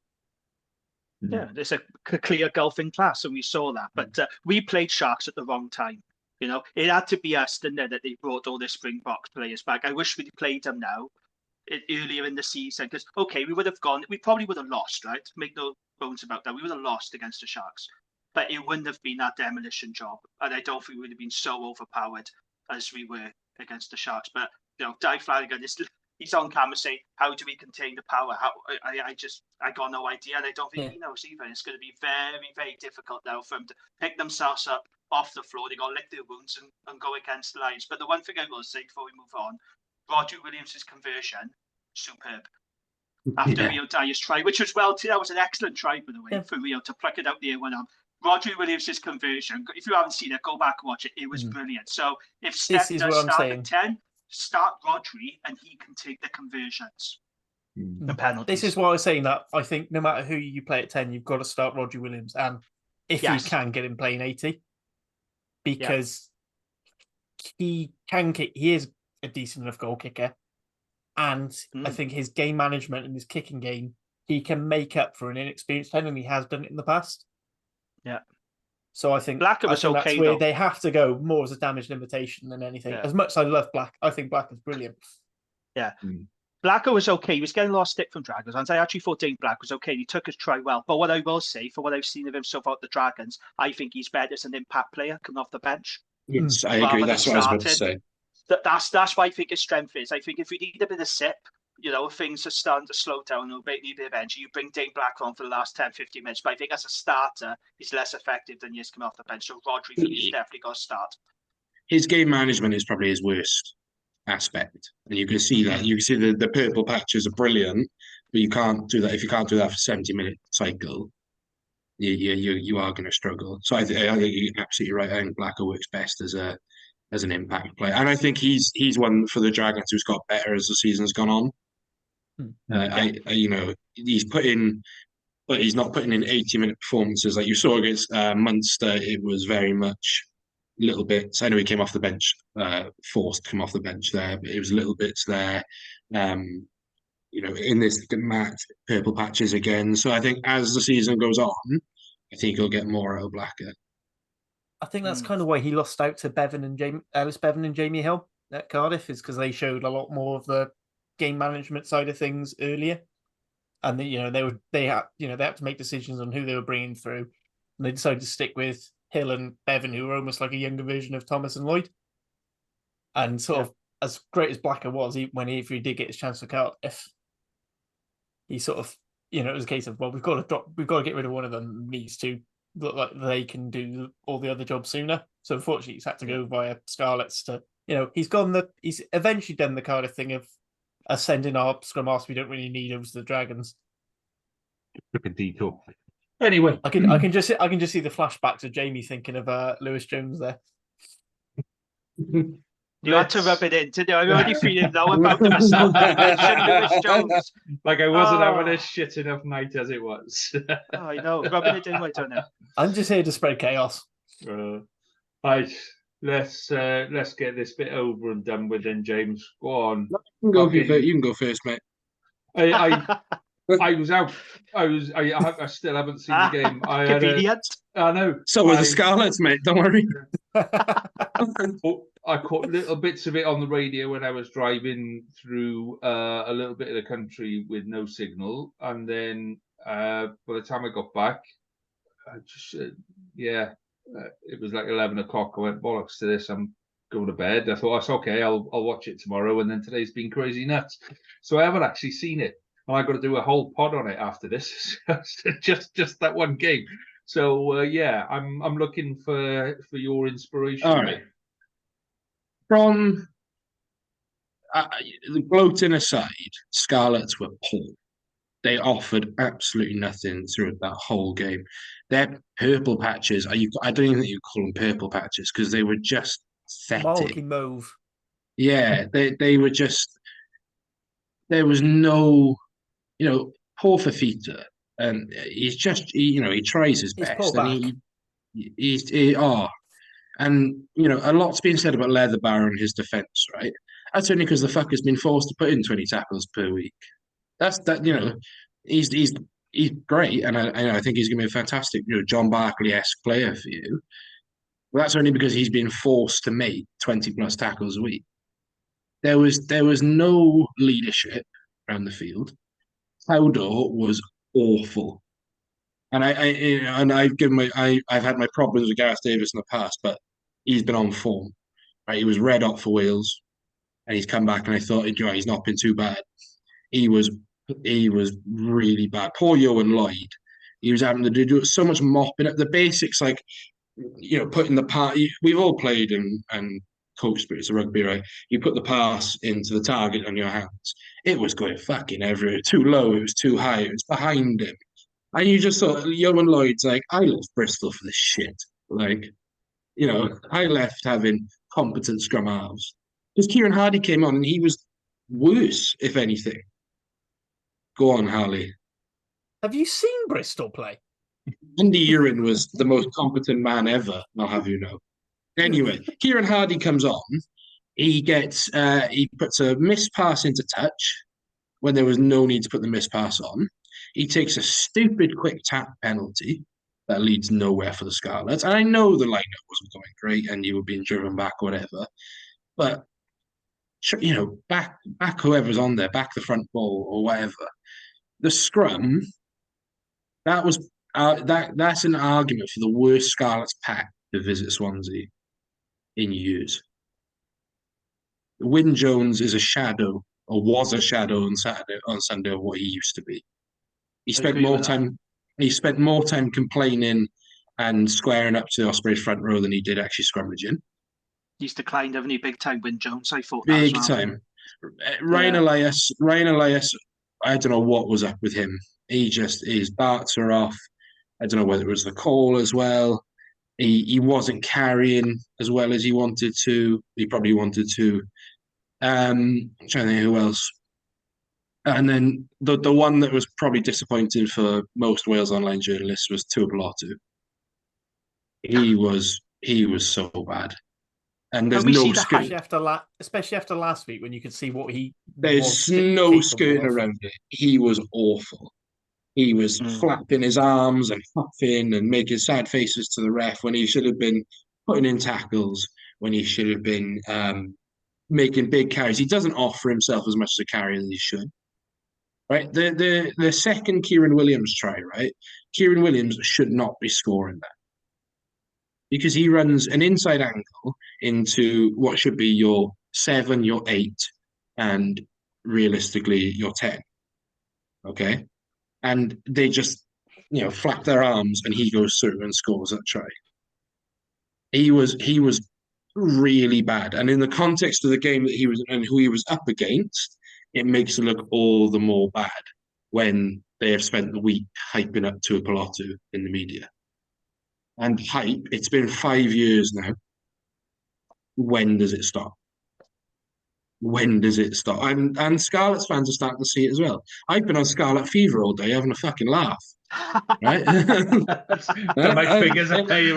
Yeah, there's a clear gulf in class, and we saw that. But we played Sharks at the wrong time. It had to be us, didn't it, that they brought all the Springboks players back. I wish we'd played them now, earlier in the season, because, we probably would have lost, right? Make no bones about that. We would have lost against the Sharks, but it wouldn't have been that demolition job. And I don't think we would have been so overpowered as we were against the Sharks. But, Dave Flanagan, he's on camera saying, how do we contain the power? I got no idea. And I don't think he knows either. It's going to be very, very difficult now for them to pick themselves up off the floor. They got to lick their wounds and go against the lines. But the one thing I will say before we move on, Rodri Williams' conversion, superb. After Rio Dyer's try, which was that was an excellent try, by the way, for Rio to pluck it out the air one arm. Rodri Williams' conversion, if you haven't seen it, go back and watch it. It was brilliant. So if Steph does start at 10, start Rodri and he can take the conversions. The penalties. This is why I was saying that I think no matter who you play at 10, you've got to start Rodri Williams. And if you can, get him playing 80. Because he can kick. He is a decent enough goal kicker. And I think his game management and his kicking game, he can make up for an inexperienced 10, and he has done it in the past. Yeah. So I think Blacker was that's where they have to go more as a damage limitation than anything. As much as I love Black, I think Black is brilliant. Yeah. Blacker was okay. He was getting a lot of stick from Dragons. And I actually thought Dane Black was okay. He took his try well. But what I will say, for what I've seen of him so far at the Dragons, I think he's better as an impact player coming off the bench. Yes, I agree. That's what I was about to say. That's why I think his strength is. I think if we need a bit of sip, things are starting to slow down or need a bit of energy, you bring Dane Black on for the last 10, 15 minutes. But I think as a starter, he's less effective than he is coming off the bench. So Rodri, he's definitely got to start. His game management is probably his worst aspect, and you can see that. You can see the purple patches are brilliant, but you can't do that if you can't do that for 70-minute cycle. You are going to struggle. So I think you're absolutely right. I think Blacker works best as an impact player, and I think he's one for the Dragons who's got better as the season's gone on. He's putting, but he's not putting in 80-minute performances like you saw against Munster. It was very much little bits. I know he came off the bench, forced to come off the bench there, but it was little bits there. In this match, purple patches again. So I think as the season goes on, I think he'll get more out of Blacker. I think that's kind of why he lost out to Ellis Bevan and Jamie Hill at Cardiff, is because they showed a lot more of the game management side of things earlier, and they had to make decisions on who they were bringing through, and they decided to stick with Hill and Bevan, who were almost like a younger version of Thomas and Lloyd. And sort of as great as Blacker was, if he did get his chance for Cardiff, he sort of it was a case of, well, we've got to get rid of one of them. These two look like they can do all the other jobs sooner. So unfortunately, he's had to go via Scarlets to, he's eventually done the Cardiff thing of sending our scrum halves we don't really need over to the Dragons. Took a detour. Anyway, I can just see the flashbacks of Jamie thinking of Lewis Jones there. You had to rub it in, didn't you? I'm already feeling low about myself. Lewis Jones. Like I wasn't having a shit enough night as it was. I know, rubbing it in right on now. I'm just here to spread chaos. Right, let's get this bit over and done with then, James. Go on. You can go first, mate. I was out. I still haven't seen the game. Convenient. I know. So were the Scarlets, mate. Don't worry. I caught little bits of it on the radio when I was driving through a little bit of the country with no signal, and then by the time I got back, I just it was like 11 o'clock. I went, bollocks to this. I'm going to bed. I thought, that's okay. I'll watch it tomorrow. And then today's been crazy nuts, so I haven't actually seen it. And I got to do a whole pod on it after this, just that one game. So I'm looking for your inspiration. All right. From the gloating aside, Scarlets were poor. They offered absolutely nothing through that whole game. Their purple patches, I don't even think you call them purple patches because they were just pathetic. Mildly mauve. Yeah, they were just. There was no, poor Fafita, and he's just, he tries his best, and and a lot's been said about Leatherbar and his defence, right? That's only because the fucker's been forced to put in 20 tackles per week. He's great, and I think he's going to be a fantastic, John Barkley-esque player for you. But that's only because he's been forced to make 20 plus tackles a week. There was no leadership around the field. Cowdor was awful, and I've had my problems with Gareth Davis in the past, but he's been on form. Right, he was red hot for Wales, and he's come back, and I thought, he's not been too bad. He was really bad. Poor Owen Lloyd. He was having to do so much mopping up the basics, like putting the part. We've all played and coached British rugby, right? You put the pass into the target on your hands. It was going fucking everywhere. Too low, it was too high, it was behind him. And you just thought, Owen Lloyd's like, I left Bristol for this shit. Like, I left having competent scrum halves. Because Kieran Hardy came on and he was worse, if anything. Go on, Harley. Have you seen Bristol play? Andy Urin was the most competent man ever, I'll have you know. Anyway, Kieran Hardy comes on. He puts a missed pass into touch when there was no need to put the missed pass on. He takes a stupid quick tap penalty that leads nowhere for the Scarlets. And I know the lineup wasn't going great and you were being driven back or whatever. But, back whoever's on there, back the front ball or whatever. The scrum, that's an argument for the worst Scarlets pack to visit Swansea in years. Wyn Jones is a shadow, or was a shadow on Sunday of what he used to be. He spent more time complaining and squaring up to the Ospreys front row than he did actually scrummaging. He's declined, haven't he? Big time, Wyn Jones, I thought. Big time. Ryan Elias, I don't know what was up with him. His darts are off. I don't know whether it was the call as well. He wasn't carrying as well as he wanted to. He probably wanted to. I'm trying to think who else. And then the one that was probably disappointing for most Wales Online journalists was Tuapolotu. He was so bad. And there's Can we no see the skirting. hype? Especially after last week when you could see what he was There's no capable skirting of. around it. He was awful. He was flapping his arms and huffing and making sad faces to the ref when he should have been putting in tackles, when he should have been making big carries. He doesn't offer himself as much as a carrier as he should. Right? The second Kieran Williams try, right? Kieran Williams should not be scoring that because he runs an inside angle into what should be your 7, your 8, and realistically your 10. Okay. And they just, flap their arms and he goes through and scores that try. He was really bad. And in the context of the game that he was and who he was up against, it makes it look all the more bad when they have spent the week hyping up Tuapolotu in the media. And hype, it's been 5 years now. When does it stop? When does it stop? And Scarlets fans are starting to see it as well. I've been on Scarlet Fever all day having a fucking laugh. Right? My fingers are paying.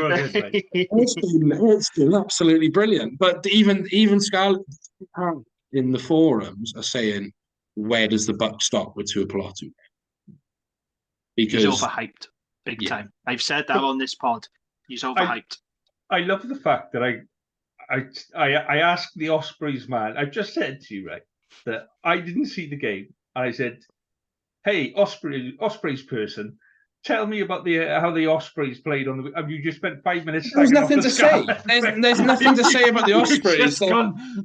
It's been absolutely brilliant. But even Scarlet in the forums are saying, where does the buck stop with Tuapolotu? Because he's overhyped big time. I've said that on this pod. He's overhyped. I love the fact that I asked the Ospreys man. I just said to you, right, that I didn't see the game, and I said, "Hey, Ospreys person, tell me about how the Ospreys played on the. You just spent 5 minutes. There's nothing to say. There's nothing to say about the Ospreys.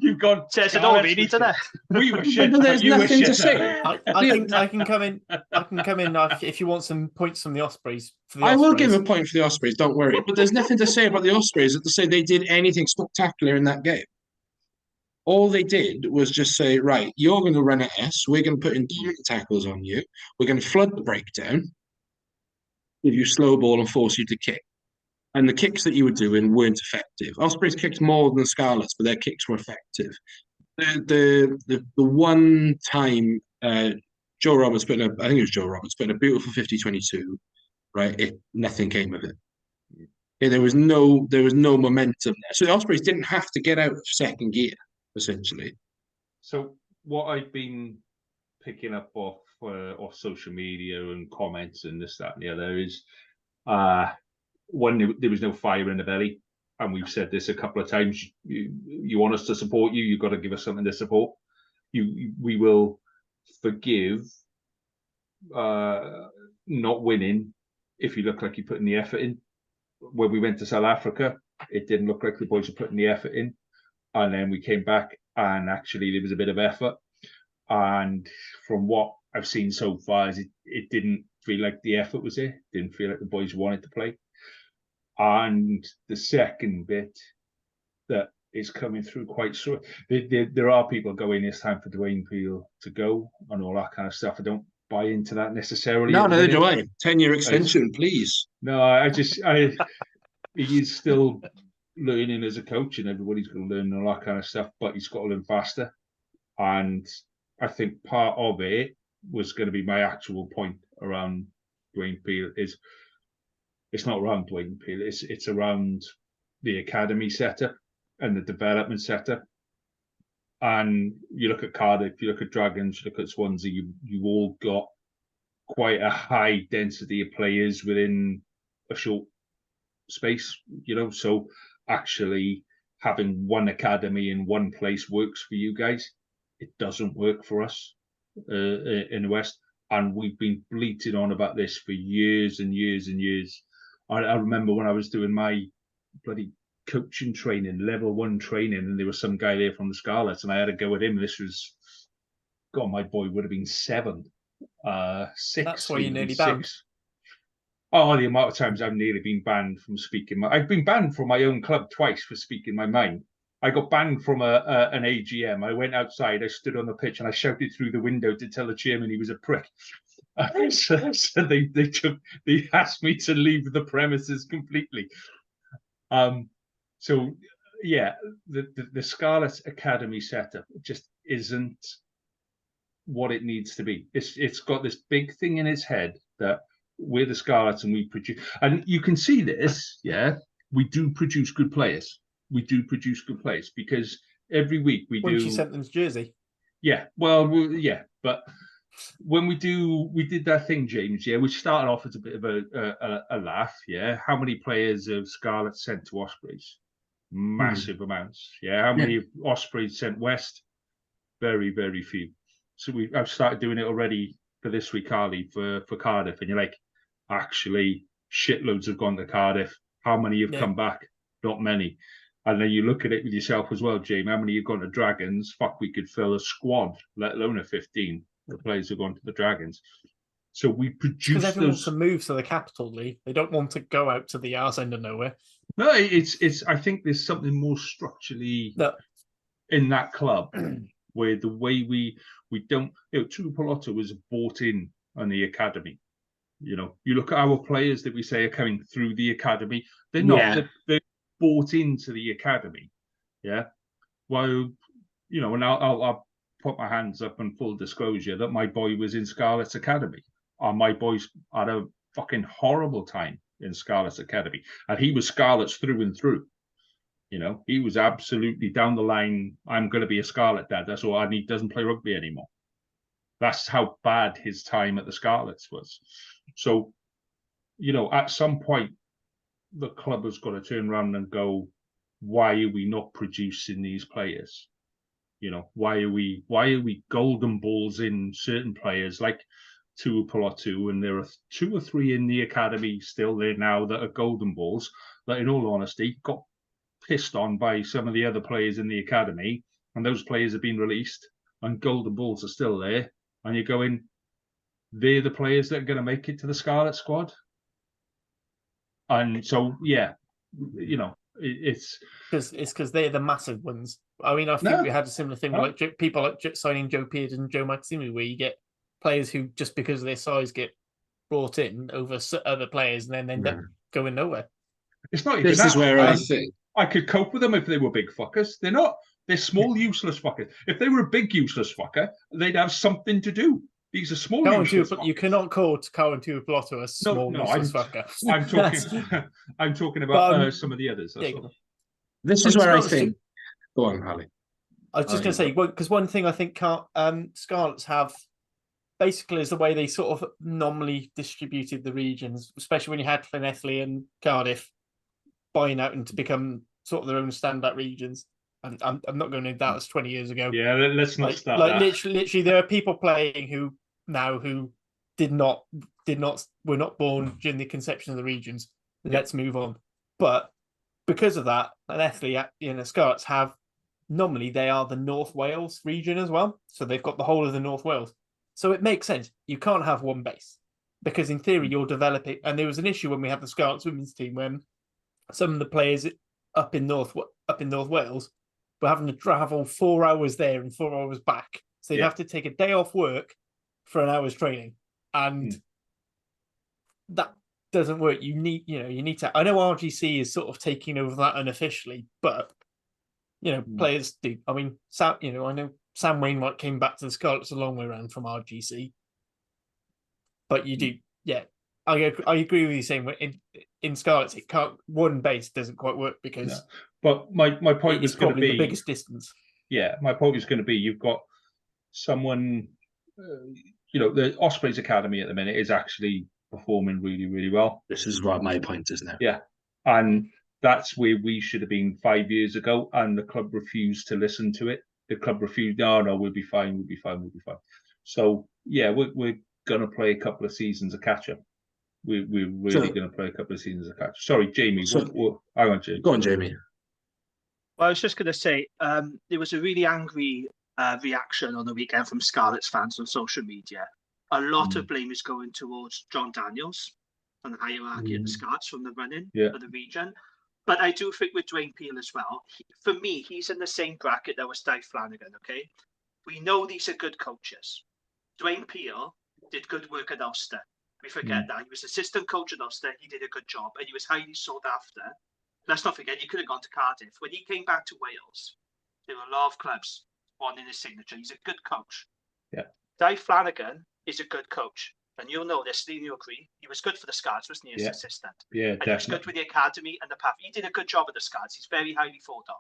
You've gone. Says it all, really, today. We were shit. There's nothing to say. I can come in. I can come in if you want some points from the Ospreys. I will give a point for the Ospreys. Don't worry. But there's nothing to say about the Ospreys to say they did anything spectacular in that game. All they did was just say, right, you're going to run at us. We're going to put in dominant tackles on you. We're going to flood the breakdown, give you slow ball and force you to kick. And the kicks that you were doing weren't effective. Ospreys kicked more than the Scarlets, but their kicks were effective. The one time Joe Roberts put in I think it was Joe Roberts put in a beautiful 50-22, right? Nothing came of it. Yeah, there was no momentum there. So the Ospreys didn't have to get out of second gear, essentially. So what I've been picking up off social media and comments and this, that, and the other is one, there was no fire in the belly. And we've said this a couple of times. You want us to support you, you've got to give us something to support. We will forgive not winning if you look like you're putting the effort in. When we went to South Africa, it didn't look like the boys were putting the effort in. And then we came back and actually there was a bit of effort. And from what I've seen so far, is it didn't feel like the effort was there. Didn't feel like the boys wanted to play. And the second bit that is coming through quite strong. There are people going, it's time for Dwayne Peel to go and all that kind of stuff. I don't buy into that necessarily. No, neither do I. 10-year extension, please. No, he is still learning as a coach, and everybody's going to learn all that kind of stuff, but he's got to learn faster. And I think part of it was going to be my actual point around Dwayne Peel is it's not around Dwayne Peel, it's around the academy setup and the development setup. And you look at Cardiff, you look at Dragons, you look at Swansea, you all got quite a high density of players within a short space, so actually having one academy in one place works for you guys. It doesn't work for us in the West. And we've been bleating on about this for years and years and years. I remember when I was doing my bloody coaching training, level 1 training, and there was some guy there from the Scarlets, and I had to go with him. This was, God, my boy would have been 7, 6. That's why you nearly banned. Oh, the amount of times I've nearly been banned from speaking. I've been banned from my own club twice for speaking my mind. I got banned from an AGM. I went outside, I stood on the pitch, and I shouted through the window to tell the chairman he was a prick. So they asked me to leave the premises completely. So yeah, the Scarlets Academy setup just isn't what it needs to be. It's got this big thing in its head that we're the Scarlets and we produce, and you can see this. Yeah, we do produce good players. We do produce good players because every week we When do. she sent them to Jersey. Yeah, well, yeah, but when we did that thing, James. Yeah, we started off as a bit of a laugh. Yeah, how many players have Scarlets sent to Ospreys? Massive amounts. Yeah, how many Ospreys sent west? Very, very few. So I've started doing it already for this week, Harley, for Cardiff, and you're like, actually, shitloads have gone to Cardiff. How many have come back? Not many. And then you look at it with yourself as well, Jamie. How many have gone to Dragons? Fuck, we could fill a squad, let alone a 15. The players have gone to the Dragons. So we produce because everyone wants to move to the capital, Lee. They don't want to go out to the arse end of nowhere. No, it's. I think there's something more structurally in that club where the way we don't. Tuipulotu was bought in on the academy. You look at our players that we say are coming through the academy. They're not. They're bought into the academy. Yeah. Well, and I'll put my hands up in full disclosure that my boy was in Scarlets Academy. And my boys had a fucking horrible time in Scarlets Academy. And he was Scarlets through and through. He was absolutely down the line. I'm going to be a Scarlet dad. That's all. And he doesn't play rugby anymore. That's how bad his time at the Scarlets was. So, at some point, the club has got to turn around and go, why are we not producing these players? Why are we golden balls in certain players like Tuipulotu, and there are 2 or 3 in the academy still there now that are golden balls that, in all honesty, got pissed on by some of the other players in the academy, and those players have been released, and golden balls are still there, and you're going, they're the players that are going to make it to the Scarlet squad. And so, yeah, it's because they're the massive ones. I mean, I think we had a similar thing with like people like signing Joe Pearce and Joe Maximi, where you get players who just because of their size get brought in over other players and then end up going nowhere. It's not even this is where I think I could cope with them if they were big fuckers. They're not. They're small, useless fuckers. If they were a big, useless fucker, they'd have something to do. These are small, useless fuckers. You cannot call Carwyn Tuipulotu a small, useless fucker. I'm talking about some of the others. This is where I think. Go on, Harley. I was just going to say, because one thing I think Scarlets have basically is the way they sort of normally distributed the regions, especially when you had Llanelli and Cardiff buying out and to become sort of their own standout regions. And I'm not going into that. That's 20 years ago. Yeah, let's not start. Like literally, there are people playing who were not born during the conception of the regions. Let's move on. But because of that, Llanelli, Scarlets have normally they are the North Wales region as well. So they've got the whole of the North Wales. So it makes sense. You can't have one base because in theory you're developing. And there was an issue when we had the Scarlets women's team when some of the players up in North Wales were having to travel 4 hours there and 4 hours back. So you'd have to take a day off work for an hour's training. And that doesn't work. You need to. I know RGC is sort of taking over that unofficially, but players do. I mean, I know Sam Wainwright came back to the Scarlets a long way around from RGC, but you do. Yeah, I agree with you saying in Scarlets it can't. One base doesn't quite work because. No. But my point was going to be the biggest distance. Yeah, my point was going to be you've got someone. The Ospreys Academy at the minute is actually performing really, really well. This is what my point is now. Yeah, and that's where we should have been 5 years ago, and the club refused to listen to it. The club refused. No, we'll be fine. We'll be fine. So yeah, we're going to play a couple of seasons of catch up. We're really going to play a couple of seasons of catch up. Sorry, Jamie. I want Jamie. Go on, Jamie. Well, I was just going to say there was a really angry reaction on the weekend from Scarlets fans on social media. A lot of blame is going towards John Daniels and the hierarchy of the Scarlets from the running of the region. But I do think with Dwayne Peel as well, for me, he's in the same bracket that was Dave Flanagan, okay? We know these are good coaches. Dwayne Peel did good work at Ulster. We forget that. He was assistant coach at Ulster. He did a good job and he was highly sought after. Let's not forget, he could have gone to Cardiff. When he came back to Wales, there were a lot of clubs wanting his signature. He's a good coach. Yeah. Dave Flanagan is a good coach. And you'll know this, Steve, you agree. He was good for the Scarlets, wasn't he, as assistant? Yeah, and he was good with the academy and the path. He did a good job at the Scarlets. He's very highly thought of.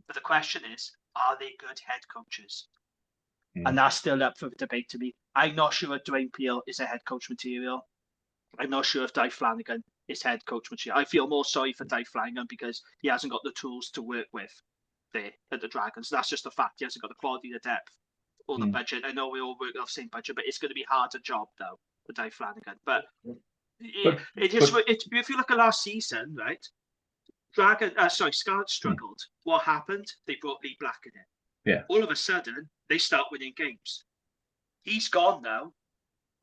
But the question is, are they good head coaches? And that's still up for debate to me. I'm not sure if Dwayne Peel is a head coach material. I'm not sure if Dave Flanagan is head coach material. I feel more sorry for Dave Flanagan because he hasn't got the tools to work with there at the Dragons. That's just a fact. He hasn't got the quality, the depth, or the budget. I know we all work off the same budget, but it's going to be a harder job, though, for Dave Flanagan. But if you look at last season, right, Scarlets struggled. What happened? They brought Lee Black in it. Yeah. All of a sudden, they start winning games. He's gone now,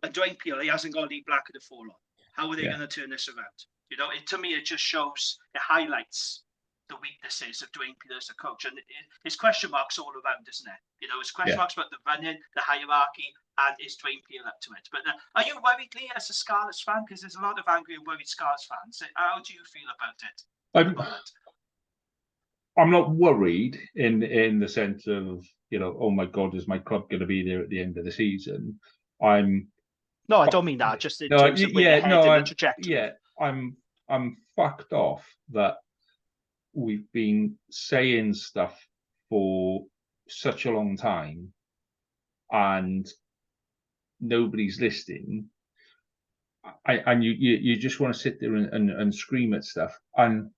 and Dwayne Peel, he hasn't got Lee Black in the fall on. How are they going to turn this around? You know, to me, it just shows, it highlights the weaknesses of Dwayne Peel as a coach, and there's question marks all around, isn't it? You know, it's question marks about the running, the hierarchy, and is Dwayne Peel up to it? But are you worried, Lee, as a Scarlets fan? Because there's a lot of angry and worried Scarlets fans. How do you feel about it? I'm not worried in the sense of, you know, oh my God, is my club going to be there at the end of the season? No, I don't mean that. Just in terms of the trajectory. Yeah, I'm fucked off that we've been saying stuff for such a long time and nobody's listening. And you just want to sit there and scream at stuff. And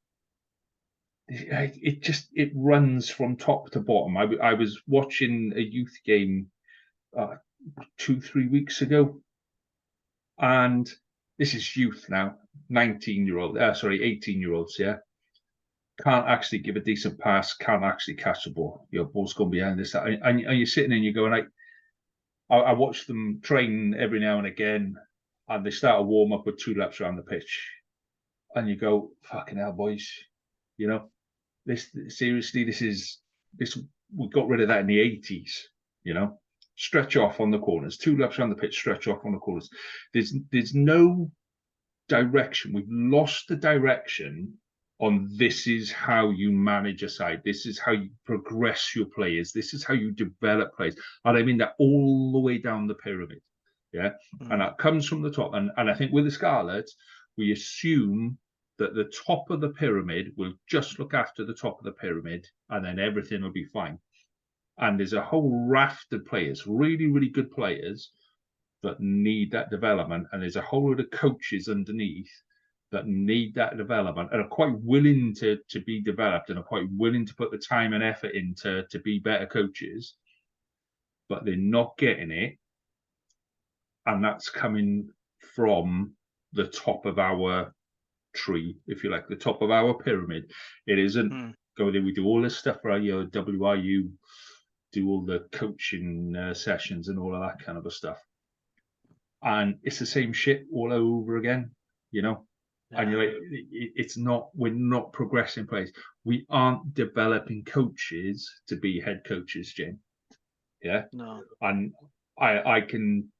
it runs from top to bottom. I was watching a youth game 2-3 weeks ago, and this is youth now, 18-year-olds, yeah, can't actually give a decent pass, can't actually catch the ball. Your ball's gone behind this, and you're sitting there and you're going, I watch them train every now and again, and they start a warm up with 2 laps around the pitch, and you go, fucking hell, boys, you know. This we got rid of that in the 80s, you know. Stretch off on the corners, 2 laps around the pitch, stretch off on the corners. There's no direction. We've lost the direction on this is how you manage a side. This is how you progress your players. This is how you develop players. And I mean that all the way down the pyramid. Yeah. And that comes from the top. And I think with the Scarlets, we assume that the top of the pyramid will just look after the top of the pyramid and then everything will be fine. And there's a whole raft of players, really, really good players that need that development. And there's a whole lot of coaches underneath that need that development and are quite willing to be developed and are quite willing to put the time and effort into to be better coaches, but they're not getting it. And that's coming from the top of our tree, if you like, the top of our pyramid. It isn't go there, we do all this stuff, right? You know, WIU, do all the coaching sessions and all of that kind of stuff. And it's the same shit all over again, you know? And you're like, we're not progressing players. We aren't developing coaches to be head coaches, Jane. Yeah? No. And I can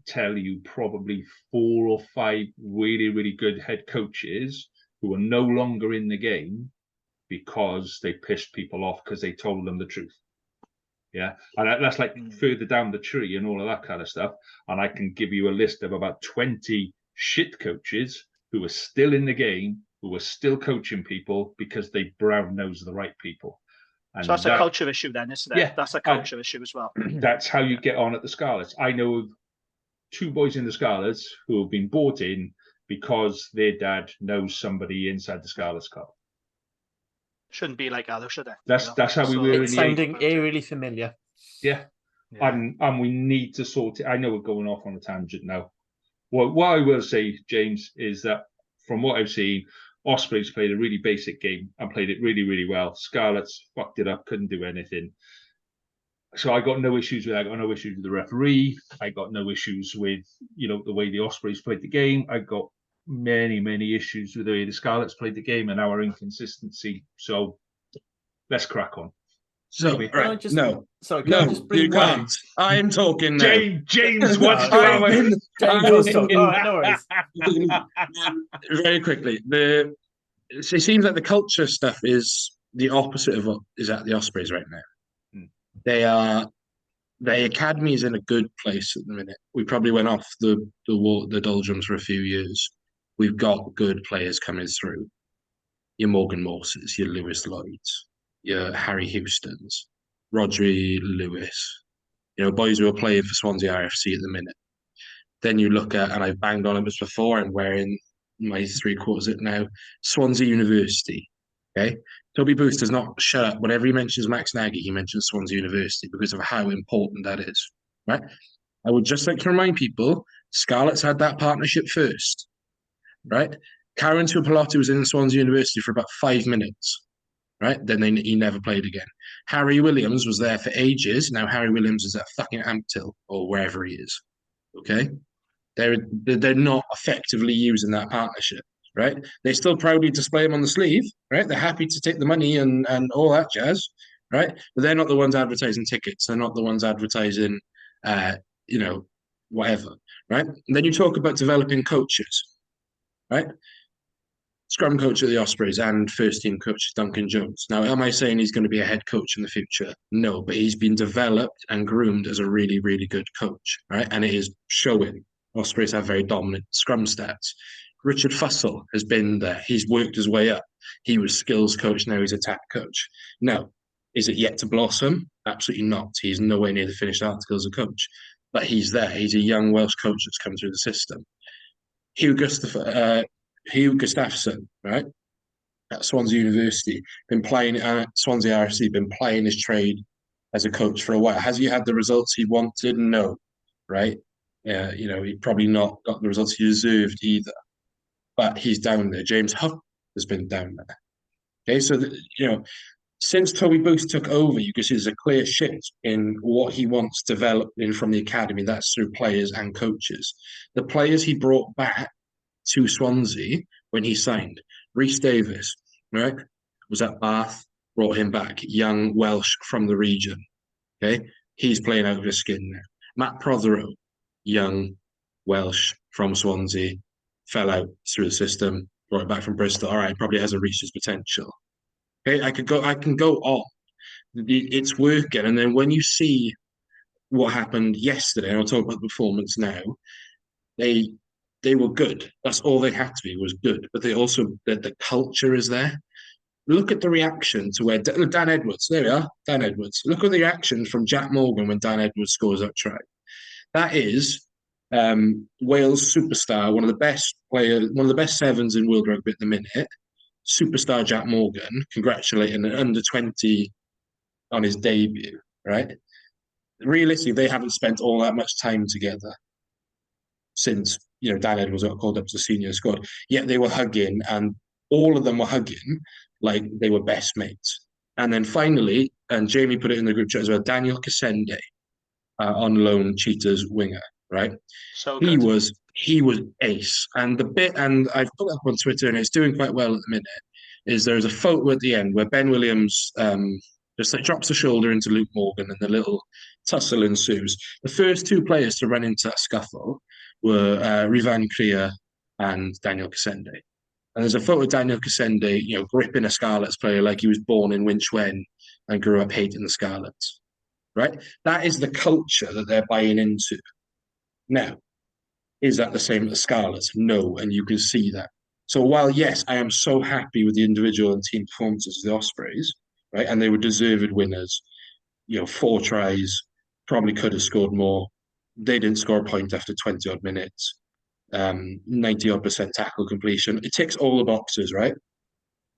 tell you probably 4 or 5 really, really good head coaches who are no longer in the game because they pissed people off because they told them the truth. Yeah. And that's like further down the tree and all of that kind of stuff. And I can give you a list of about 20 shit coaches who are still in the game, who are still coaching people because they brown nose the right people. And so that's a culture issue then, isn't it? Yeah. That's a culture issue as well. That's how you get on at the Scarlets. I know 2 boys in the Scarlets who have been brought in because their dad knows somebody inside the Scarlets club. Shouldn't be like that, though, should it? That's how we were in the sounding eerily familiar. Yeah. And we need to sort it. I know we're going off on a tangent now. What I will say, James, is that from what I've seen, Ospreys played a really basic game and played it really, really well. Scarlets fucked it up, couldn't do anything. So I got no issues with that. I got no issues with the referee. I got no issues with, you know, the way the Ospreys played the game. I got many, many issues with the way the Scarlets played the game and our inconsistency. So let's crack on. So, right, no, you can't. I'm talking now. James wants to have Very quickly. It seems like the culture stuff is the opposite of what is at the Ospreys right now. They are the academy is in a good place at the minute. We probably went off the doldrums for a few years. We've got good players coming through. Your Morgan Morses, your Lewis Lloyds, your Harry Houstons, Rodri Lewis. Boys who are playing for Swansea RFC at the minute. Then you look at, and I've banged on it before, and wearing my 3/4 it now, Swansea University. Okay. Toby Booth does not shut up. Whenever he mentions Max Nagy, he mentions Swansea University because of how important that is. Right. I would just like to remind people, Scarlets had that partnership first. Right. Karen Tuipulotu was in Swansea University for about 5 minutes. Right. Then he never played again. Harry Williams was there for ages. Now Harry Williams is at fucking Amptill or wherever he is. Okay. They're not effectively using that partnership, right? They still proudly display them on the sleeve, right? They're happy to take the money and all that jazz, right? But they're not the ones advertising tickets. They're not the ones advertising, whatever, right? And then you talk about developing coaches, right? Scrum coach at the Ospreys and first team coach Duncan Jones. Now, am I saying he's going to be a head coach in the future? No, but he's been developed and groomed as a really, really good coach, right? And it is showing. Ospreys have very dominant scrum stats. Richard Fussell has been there. He's worked his way up. He was skills coach, now he's attack coach. Now, is it yet to blossom? Absolutely not. He's nowhere near the finished article as a coach. But he's there. He's a young Welsh coach that's come through the system. Hugh Gustafsson, right, at Swansea University, been playing at Swansea RFC, been playing his trade as a coach for a while. Has he had the results he wanted? No, right? He probably not got the results he deserved either, but he's down there. James Huff has been down there. Okay, so since Toby Booth took over, you can see there's a clear shift in what he wants developed in from the academy. That's through players and coaches. The players he brought back to Swansea when he signed, Rhys Davis, right, was at Bath, brought him back, young Welsh from the region. Okay, he's playing out of his skin now. Matt Prothero, young Welsh from Swansea, fell out through the system, brought it back from Bristol. All right, probably hasn't reached his potential. Okay, I can go on. It's working, and then when you see what happened yesterday, and I'll talk about the performance now. They were good. That's all they had to be, was good. But they also the culture is there. Look at the reaction to where Dan Edwards. There we are, Dan Edwards. Look at the reaction from Jack Morgan when Dan Edwards scores that try. That is Wales superstar, one of the best sevens in world rugby at the minute. Superstar Jack Morgan congratulating an under-20 on his debut, right? Realistically, they haven't spent all that much time together since Dan Edwards got called up to the senior squad. Yet they were hugging, and all of them were hugging like they were best mates. And then finally, and Jamie put it in the group chat as well, Daniel Kasende, on loan, Cheetah's winger, right? So good. He was ace. And I've put that up on Twitter, and it's doing quite well at the minute, is there's a photo at the end where Ben Williams just drops the shoulder into Luke Morgan and the little tussle ensues. The first two players to run into that scuffle were Rivan Kriya and Daniel Kasende. And there's a photo of Daniel Kasende, gripping a Scarlets player like he was born in Winchwen and grew up hating the Scarlets, right? That is the culture that they're buying into. Now, is that the same as the Scarlets? No, and you can see that. So while, yes, I am so happy with the individual and team performances of the Ospreys, right, and they were deserved winners, 4 tries, probably could have scored more. They didn't score a point after 20-odd minutes. 90-odd% tackle completion. It ticks all the boxes, right?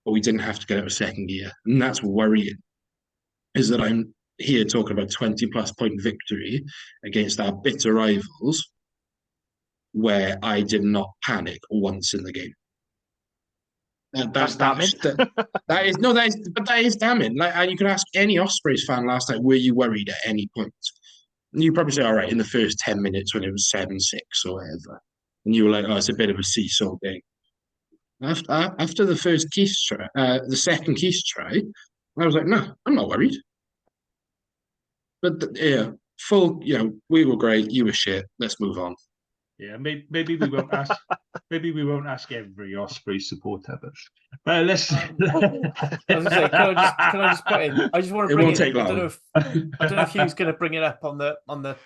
But we didn't have to get out of second gear. And that's worrying, is that I'm here talking about 20-plus point victory against our bitter rivals where I did not panic once in the game. That's damning. That is damning. Like, you can ask any Ospreys fan last night, were you worried at any point? And you probably say, all right, in the first 10 minutes when it was 7-6 or whatever. And you were like, oh, it's a bit of a seesaw game. After the first Keith's try, the second Keith's try, I was like, no, I'm not worried. But we were great. You were shit. Let's move on. Yeah, maybe we won't ask. Maybe we won't ask every Ospreys supporter, but let's. I was gonna say, can I just put in? I just want to It bring won't in. take I don't long. know if Hugh's going to bring it up on the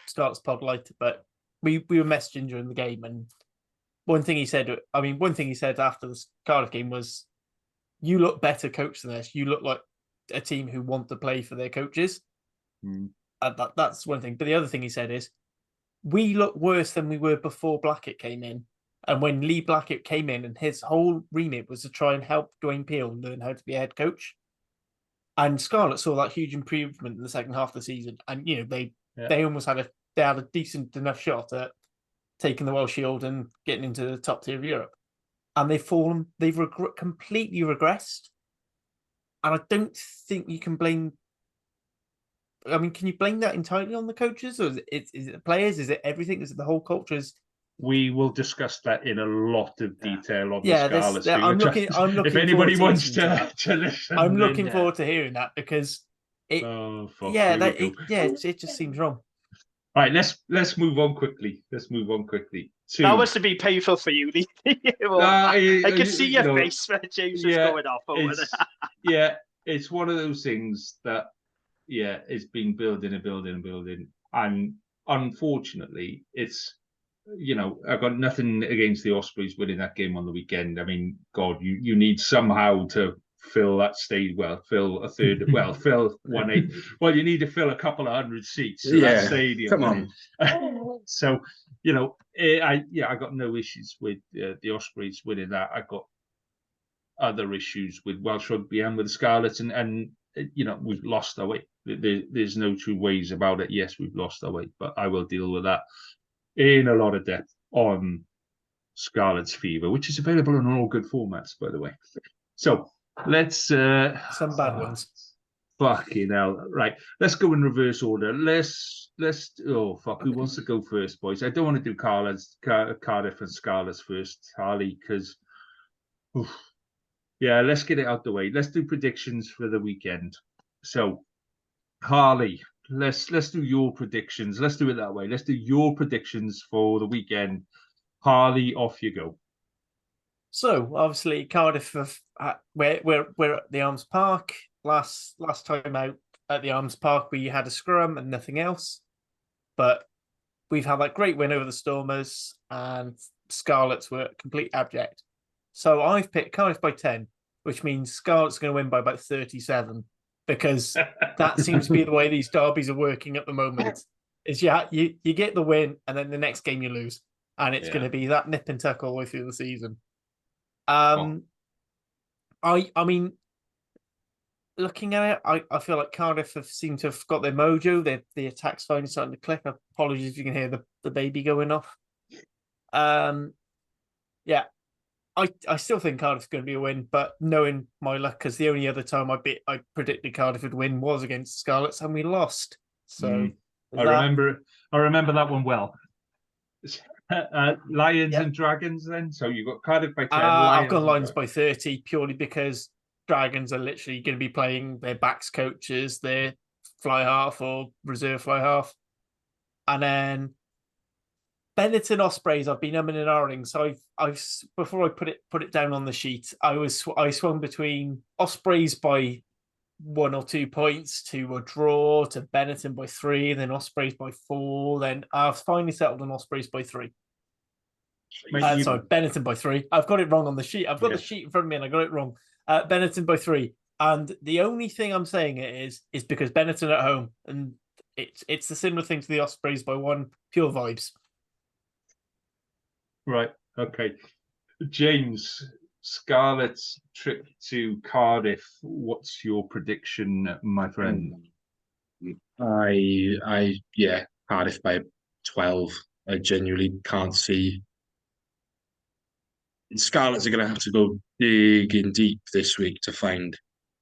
Scarlets pod later, but we were messaging during the game, and one thing he said after the Cardiff game was, "You look better coached than this. You look like a team who want to play for their coaches." That's one thing. But the other thing he said is, "We look worse than we were before Blackett came in." And when Lee Blackett came in, and his whole remit was to try and help Dwayne Peel learn how to be a head coach. And Scarlett saw that huge improvement in the second half of the season. And, they almost had a decent enough shot at taking the Welsh Shield and getting into the top tier of Europe. And they've completely regressed. And I don't think you can blame. I mean, can you blame that entirely on the coaches? Or is it the players? Is it everything? Is it the whole culture? We will discuss that in a lot of detail on the Scarlets. I'm looking. If anybody wants to listen, I'm looking forward to hearing that, because it. It just seems wrong. Right, let's move on quickly. That was to be painful for you, Lee. I can see your face when James was going off over that. Yeah, it's one of those things that, it's been building, and unfortunately, it's. I've got nothing against the Ospreys winning that game on the weekend. I mean, God, you need somehow to fill that stage. Well, fill a third. Well, fill 1/8. Well, you need to fill a couple of 100 seats to that stadium. Come on. So, I got no issues with the Ospreys winning that. I got other issues with Welsh Rugby and with the Scarlets, and we've lost our way. There's no two ways about it. Yes, we've lost our way, but I will deal with that in a lot of depth on Scarlet's Fever, which is available on all good formats, by the way. So let's some bad ones. Fucking hell. Right. Let's go in reverse order. Let's who wants to go first, boys? I don't want to do Cardiff and Scarlets first, Harley, because let's get it out the way. Let's do predictions for the weekend. So Harley, let's do your predictions. Let's do it that way. Let's do your predictions for the weekend. Harley, off you go. So obviously Cardiff, we're at the Arms Park. Last time out at the Arms Park, we had a scrum and nothing else. But we've had that great win over the Stormers, and Scarlets were complete abject. So I've picked Cardiff by 10, which means Scarlets are going to win by about 37. Because that seems to be the way these derbies are working at the moment. Is you get the win, and then the next game you lose, and it's going to be that nip and tuck all the way through the season. I mean, looking at it, I feel like Cardiff seem to have got their mojo. The attack's finally starting to click. Apologies if you can hear the baby going off. I still think Cardiff's going to be a win, but knowing my luck, because the only other time I predicted Cardiff would win was against Scarlets, and we lost. So I remember that one well. Lions and Dragons, then. So you got Cardiff by 10. I've got Lions by 30 purely because Dragons are literally going to be playing their backs coaches, their fly half or reserve fly half, and then Benetton Ospreys, I've been umming and ahhing. So I've before I put it down on the sheet, I swung between Ospreys by 1 or 2 points to a draw, to Benetton by 3, then Ospreys by 4. Then I've finally settled on Ospreys by 3. Sorry, Benetton by 3. I've got it wrong on the sheet. I've got the sheet in front of me and I got it wrong. Benetton by 3. And the only thing I'm saying it is because Benetton at home, and it's a similar thing to the Ospreys by 1, pure vibes. Right. Okay. James, Scarlet's trip to Cardiff. What's your prediction, my friend? Cardiff by 12. I genuinely can't see. Scarlets are going to have to go digging deep this week to find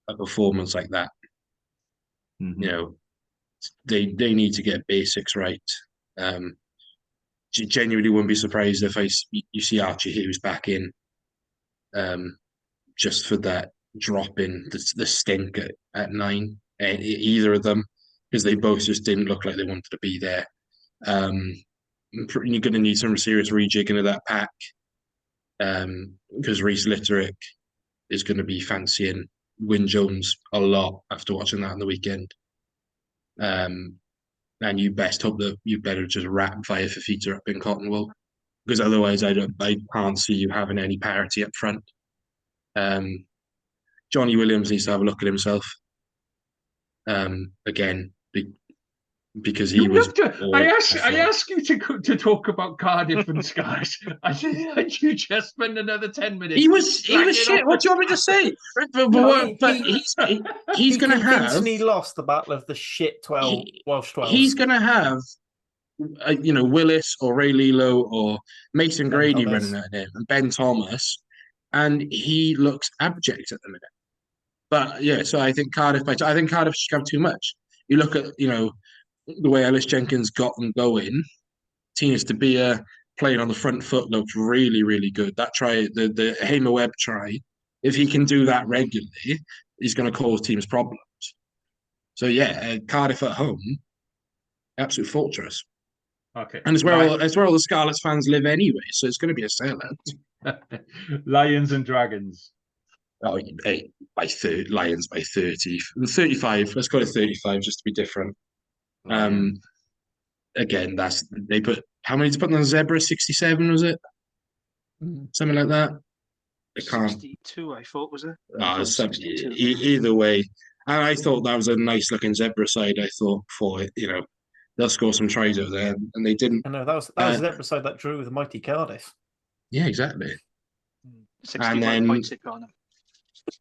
a performance like that. Mm-hmm. They need to get basics right. Genuinely wouldn't be surprised if you see Archie Hughes back in, just for that drop in the stink at 9. Either of them, because they both just didn't look like they wanted to be there. you're going to need some serious rejigging of that pack because Reece Litterick is going to be fancying Wyn Jones a lot after watching that on the weekend. And you best hope that you better just wrap Via Fafita up in cotton wool, because otherwise I can't see you having any parity up front. Johnny Williams needs to have a look at himself again because he was. I ask you to talk about Cardiff and Scarlets. You just spend another 10 minutes. He was shit. What do you want me to say? He's going to have. He lost the battle of the shit 12 Welsh 12. He's going to have, Willis or Ray Lilo or Mason Grady running at him and Ben Thomas, and he looks abject at the minute. But yeah, so I think Cardiff just have too much. You look at the way Ellis Jenkins got them going. Tinas Tabia playing on the front foot looked really, really good. That try, the Hamer Webb try, if he can do that regularly, he's going to cause teams problems. So yeah, Cardiff at home, absolute fortress. Okay, and it's where all the Scarlets fans live anyway, so it's going to be a sellout. Lions and Dragons. Oh, hey, Lions by 30, 35. Let's go to 35 just to be different. Again, they put how many to put on the Zebra? 67 was it? Something like that. They can't. 62, I thought, was it? No, either way, and I thought that was a nice looking Zebra side. I thought for it, they'll score some tries over there, and they didn't. I know that was the Zebra side that drew the mighty Cardiff. Yeah, exactly. 61 points they got on them.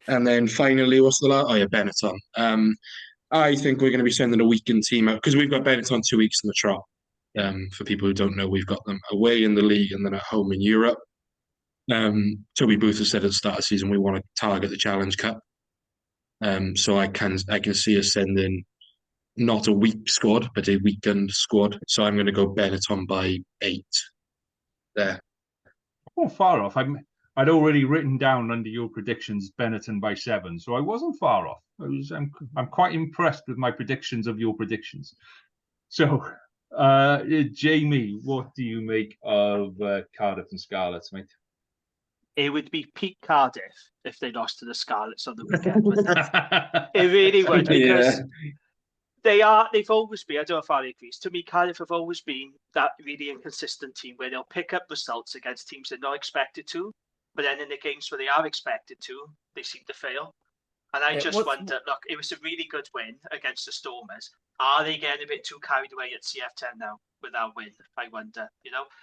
And then finally, what's the last? Oh yeah, Benetton. I think we're going to be sending a weekend team out because we've got Benetton 2 weeks in the trot. For people who don't know, we've got them away in the league and then at home in Europe. Toby Booth has said at the start of the season we want to target the Challenge Cup. So I can see us sending not a week squad, but a weekend squad. So I'm going to go Benetton by 8 there. Oh, far off. I'd already written down under your predictions Benetton by 7, so I wasn't far off. I'm quite impressed with my predictions of your predictions. So, Jamie, what do you make of Cardiff and Scarlets, mate? It would be peak Cardiff if they lost to the Scarlets on the weekend. It really would, because they've always been, I don't know if I agree, to me, Cardiff have always been that really inconsistent team where they'll pick up results against teams they're not expected to, but then in the games where they are expected to, they seem to fail. And I wonder, look, it was a really good win against the Stormers. Are they getting a bit too carried away at CF10 now with that win? I wonder,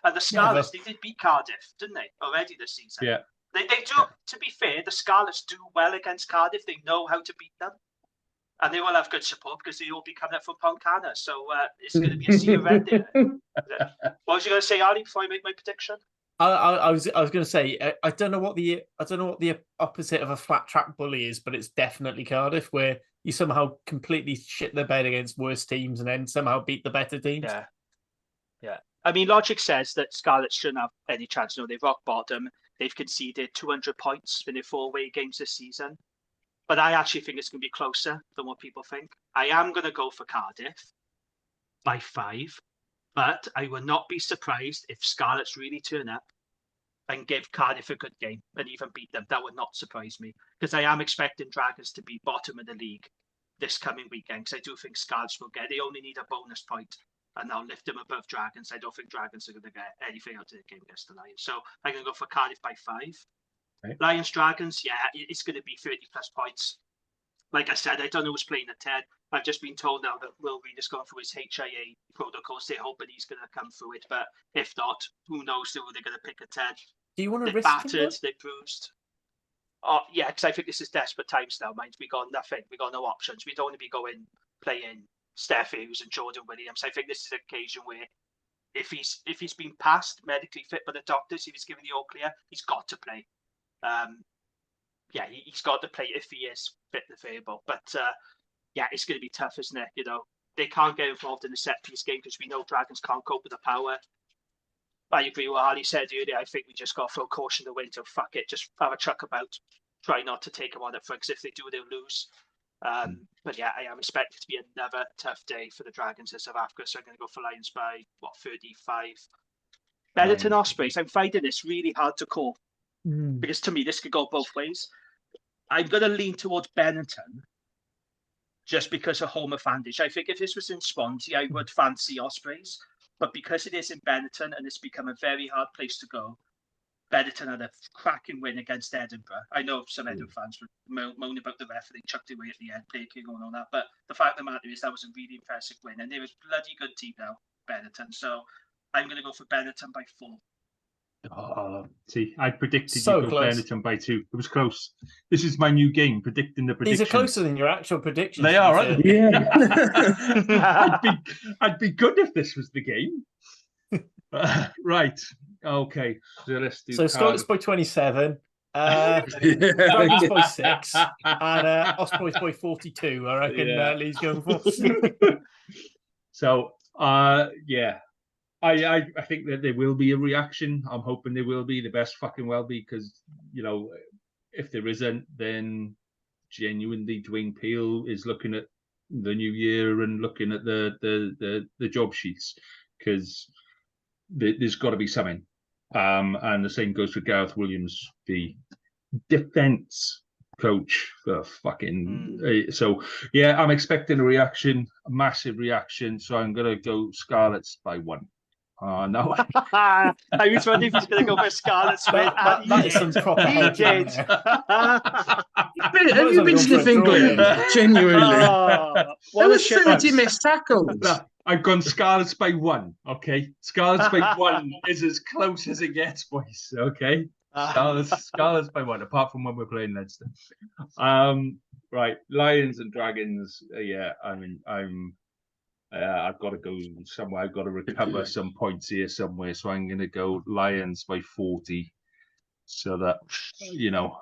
And the Scarlets, they did beat Cardiff, didn't they, already this season? Yeah. They do, to be fair, the Scarlets do well against Cardiff. They know how to beat them. And they will have good support because they all be coming up from Pontcanna. So it's going to be a sea of red there. What was you going to say, Ali, before I make my prediction? I was going to say I don't know what the opposite of a flat track bully is, but it's definitely Cardiff, where you somehow completely shit the bed against worse teams and then somehow beat the better teams. Yeah. I mean, logic says that Scarlets shouldn't have any chance. No, they've rock bottom. They've conceded 200 points in their 4 away games this season. But I actually think it's going to be closer than what people think. I am going to go for Cardiff by 5. But I will not be surprised if Scarlets really turn up and give Cardiff a good game and even beat them. That would not surprise me, because I am expecting Dragons to be bottom of the league this coming weekend, because I do think Scarlets will they only need a bonus point and I'll lift them above Dragons. I don't think Dragons are going to get anything out of the game against the Lions. So I'm going to go for Cardiff by 5. Right. Lions, Dragons, it's going to be 30 plus points. Like I said, I don't know who's playing at 10. I've just been told now that Will Reed has gone through his HIA protocols. They're hoping he's going to come through it. But if not, who knows who they're going to pick at 10. Do you want to risk battered, they're bruised. Oh, yeah, because I think this is desperate times now, mind. We got nothing. We got no options. We don't want to be playing Steph Hughes and Jordan Williams. I think this is an occasion where if he's been passed, medically fit by the doctors, if he's given the all clear, he's got to play. He's got to play if he is fit and available. But it's going to be tough, isn't it? They can't get involved in the set piece game because we know Dragons can't cope with the power. I agree with what Ali said earlier. I think we just got to throw caution to the wind. So fuck it, just have a chuck about. Try not to take them on at front, because if they do, they'll lose. But yeah, I expect it to be another tough day for the Dragons in South Africa. So I'm going to go for Lions by 35. Benetton Ospreys. I'm finding this really hard to call because to me this could go both ways. I'm going to lean towards Benetton just because of home advantage. I think if this was in Swansea, I would fancy Ospreys, but because it is in Benetton and it's become a very hard place to go, Benetton had a cracking win against Edinburgh. I know some Edinburgh fans would moan about the ref and they chucked it away at the end, taking on all that. But the fact of the matter is that was a really impressive win. And they're a bloody good team now, Benetton. So I'm going to go for Benetton by 4. Oh, see, I predicted So you go close. Benetton by 2. It was close. This is my new game, predicting the predictions. These are closer than your actual predictions. They are, aren't they? Yeah. I'd be good if this was the game. Right. Okay. So let's do. So Scarlets by 27, Dragons by 6, and Ospreys by 42. I reckon Lee's going for. So, yeah. I think that there will be a reaction. I'm hoping there will be. The best fucking well be, because, you know, if there isn't, then genuinely Dwayne Peel is looking at the new year and looking at the job sheets, because there's got to be something. And the same goes for Gareth Williams, the defense coach for fucking. So yeah, I'm expecting a reaction, a massive reaction. So I'm gonna go Scarlets by 1. No. I was wondering if he's going to go for Scarlets. That is some proper He did. Have you been sniffing glue? Genuinely. There was 30 missed tackles. I've gone Scarlets by 1. Okay, Scarlets by 1 is as close as it gets, boys. Okay, Scarlets by 1. Apart from when we're playing Leinster. Right, Lions and Dragons. Yeah, I mean, I've got to go somewhere. I've got to recover some points here somewhere. So I'm going to go Lions by 40. So that, you know,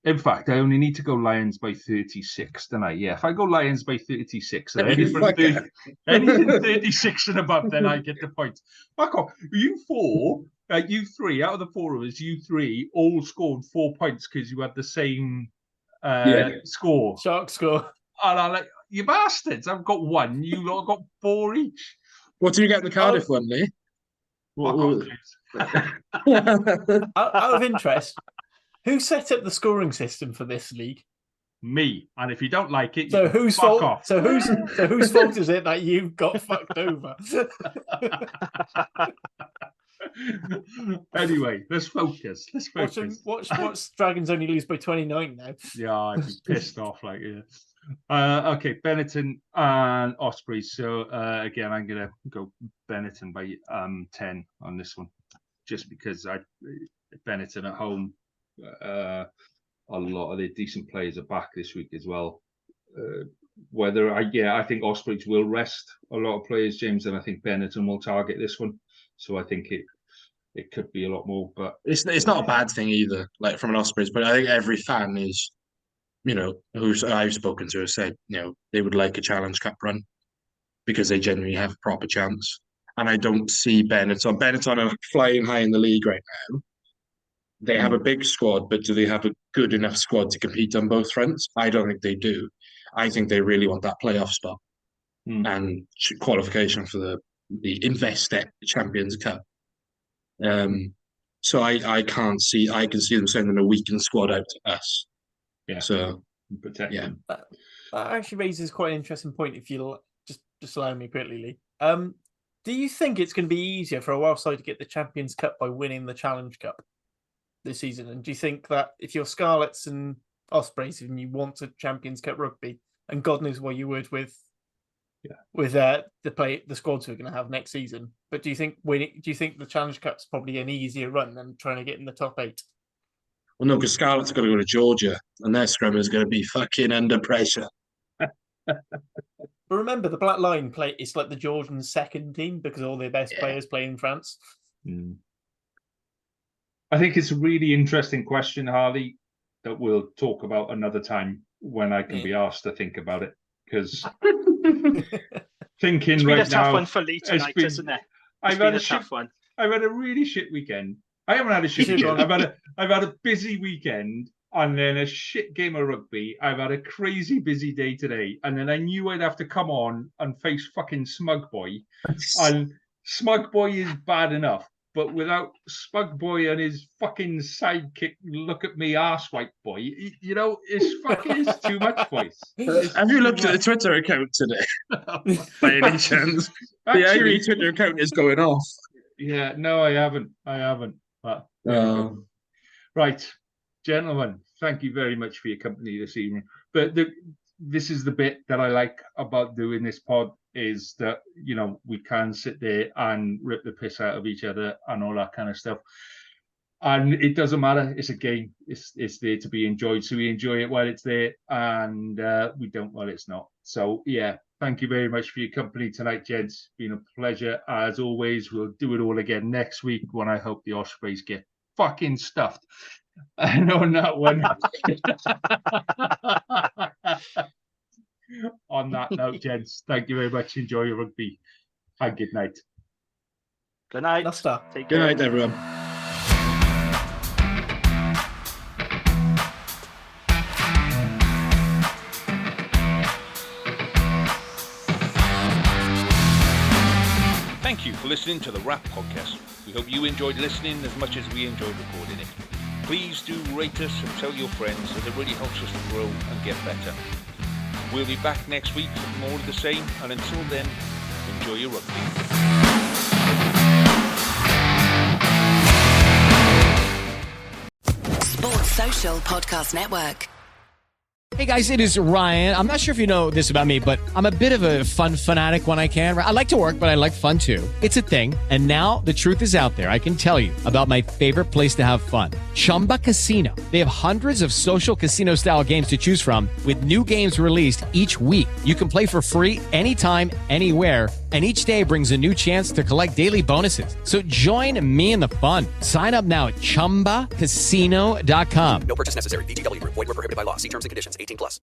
in fact, I only need to go Lions by 36 tonight. Yeah, if I go Lions by 36, then anything 36 and above, then I get the points. Fuck off. You three, out of the 4 of us, you 3 all scored 4 points because you had the same score. Shark score. And I'm like, you bastards, I've got 1. You lot got 4 each. What do you get the Cardiff one, Lee? Out of interest, who set up the scoring system for this league? Me. And if you don't like it, so you whose fuck fault? off. So whose fault is it that you got fucked over? Anyway, let's focus. Watch Dragons only lose by 29 now. Yeah, I'd be pissed off. Like, yeah. Okay, Benetton and Ospreys. So again, I'm gonna go Benetton by 10 on this one, just because Benetton at home. A lot of their decent players are back this week as well. I think Ospreys will rest a lot of players, James, and I think Benetton will target this one. So I think it could be a lot more, but it's not a bad thing either. Like from an Ospreys, but I think every fan is, you know, who I've spoken to have said, you know, they would like a Challenge Cup run because they genuinely have a proper chance. And I don't see Benetton. Benetton are flying high in the league right now. They have a big squad, but do they have a good enough squad to compete on both fronts? I don't think they do. I think they really want that playoff spot and qualification for the Investec Champions Cup. So I can see them sending a weakened squad out to us. Yeah. So yeah. That actually raises quite an interesting point. If you'll just allow me quickly, Lee. Do you think it's going to be easier for a Welsh side to get the Champions Cup by winning the Challenge Cup this season? And do you think that if you're Scarlets and Ospreys and you want a Champions Cup rugby, and God knows what you would with the squads we're going to have next season, but do you think the Challenge Cup's probably an easier run than trying to get in the top 8? Well, no, because Scarlets are going to go to Georgia, and their scrum is going to be fucking under pressure. But remember, the Black Line play. It's like the Georgian second team because all their best players play in France. I think it's a really interesting question, Harley, that we'll talk about another time when I can be asked to think about it. Because thinking right now, it's been a tough one for Lee tonight, isn't it? I've had a really shit weekend. I haven't had a shit weekend. I've had a busy weekend, and then a shit game of rugby. I've had a crazy busy day today, and then I knew I'd have to come on and face fucking Smug Boy, and Smug Boy is bad enough, but without Smug Boy and his fucking sidekick, look at me, arsewipe boy, you know, it's too much, boys. Have you looked at the Twitter account today? By any chance? The angry Twitter account is going off. Yeah, no, I haven't. But right, gentlemen, thank you very much for your company this evening. But this is the bit that I like about doing this pod, is that, you know, we can sit there and rip the piss out of each other and all that kind of stuff. And it doesn't matter. It's a game. It's there to be enjoyed. So we enjoy it while it's there, and we don't while it's not. So yeah, thank you very much for your company tonight, gents. It's been a pleasure as always. We'll do it all again next week when I hope the Ospreys get fucking stuffed. And on that one, on that note, gents, thank you very much. Enjoy your rugby. And good night. Good night. Good night, everyone. Thank you for listening to the Wrap Podcast. We hope you enjoyed listening as much as we enjoyed recording it. Please do rate us and tell your friends, as it really helps us to grow and get better. We'll be back next week with more of the same, and until then, enjoy your rugby. Sports Social Podcast Network. Hey guys, it is Ryan. I'm not sure if you know this about me, but I'm a bit of a fun fanatic when I can. I like to work, but I like fun too. It's a thing. And now the truth is out there. I can tell you about my favorite place to have fun. Chumba Casino. They have hundreds of social casino style games to choose from with new games released each week. You can play for free anytime, anywhere. And each day brings a new chance to collect daily bonuses. So join me in the fun. Sign up now at ChumbaCasino.com. No purchase necessary. VGW Group. Void where prohibited by law. See terms and conditions. 18+.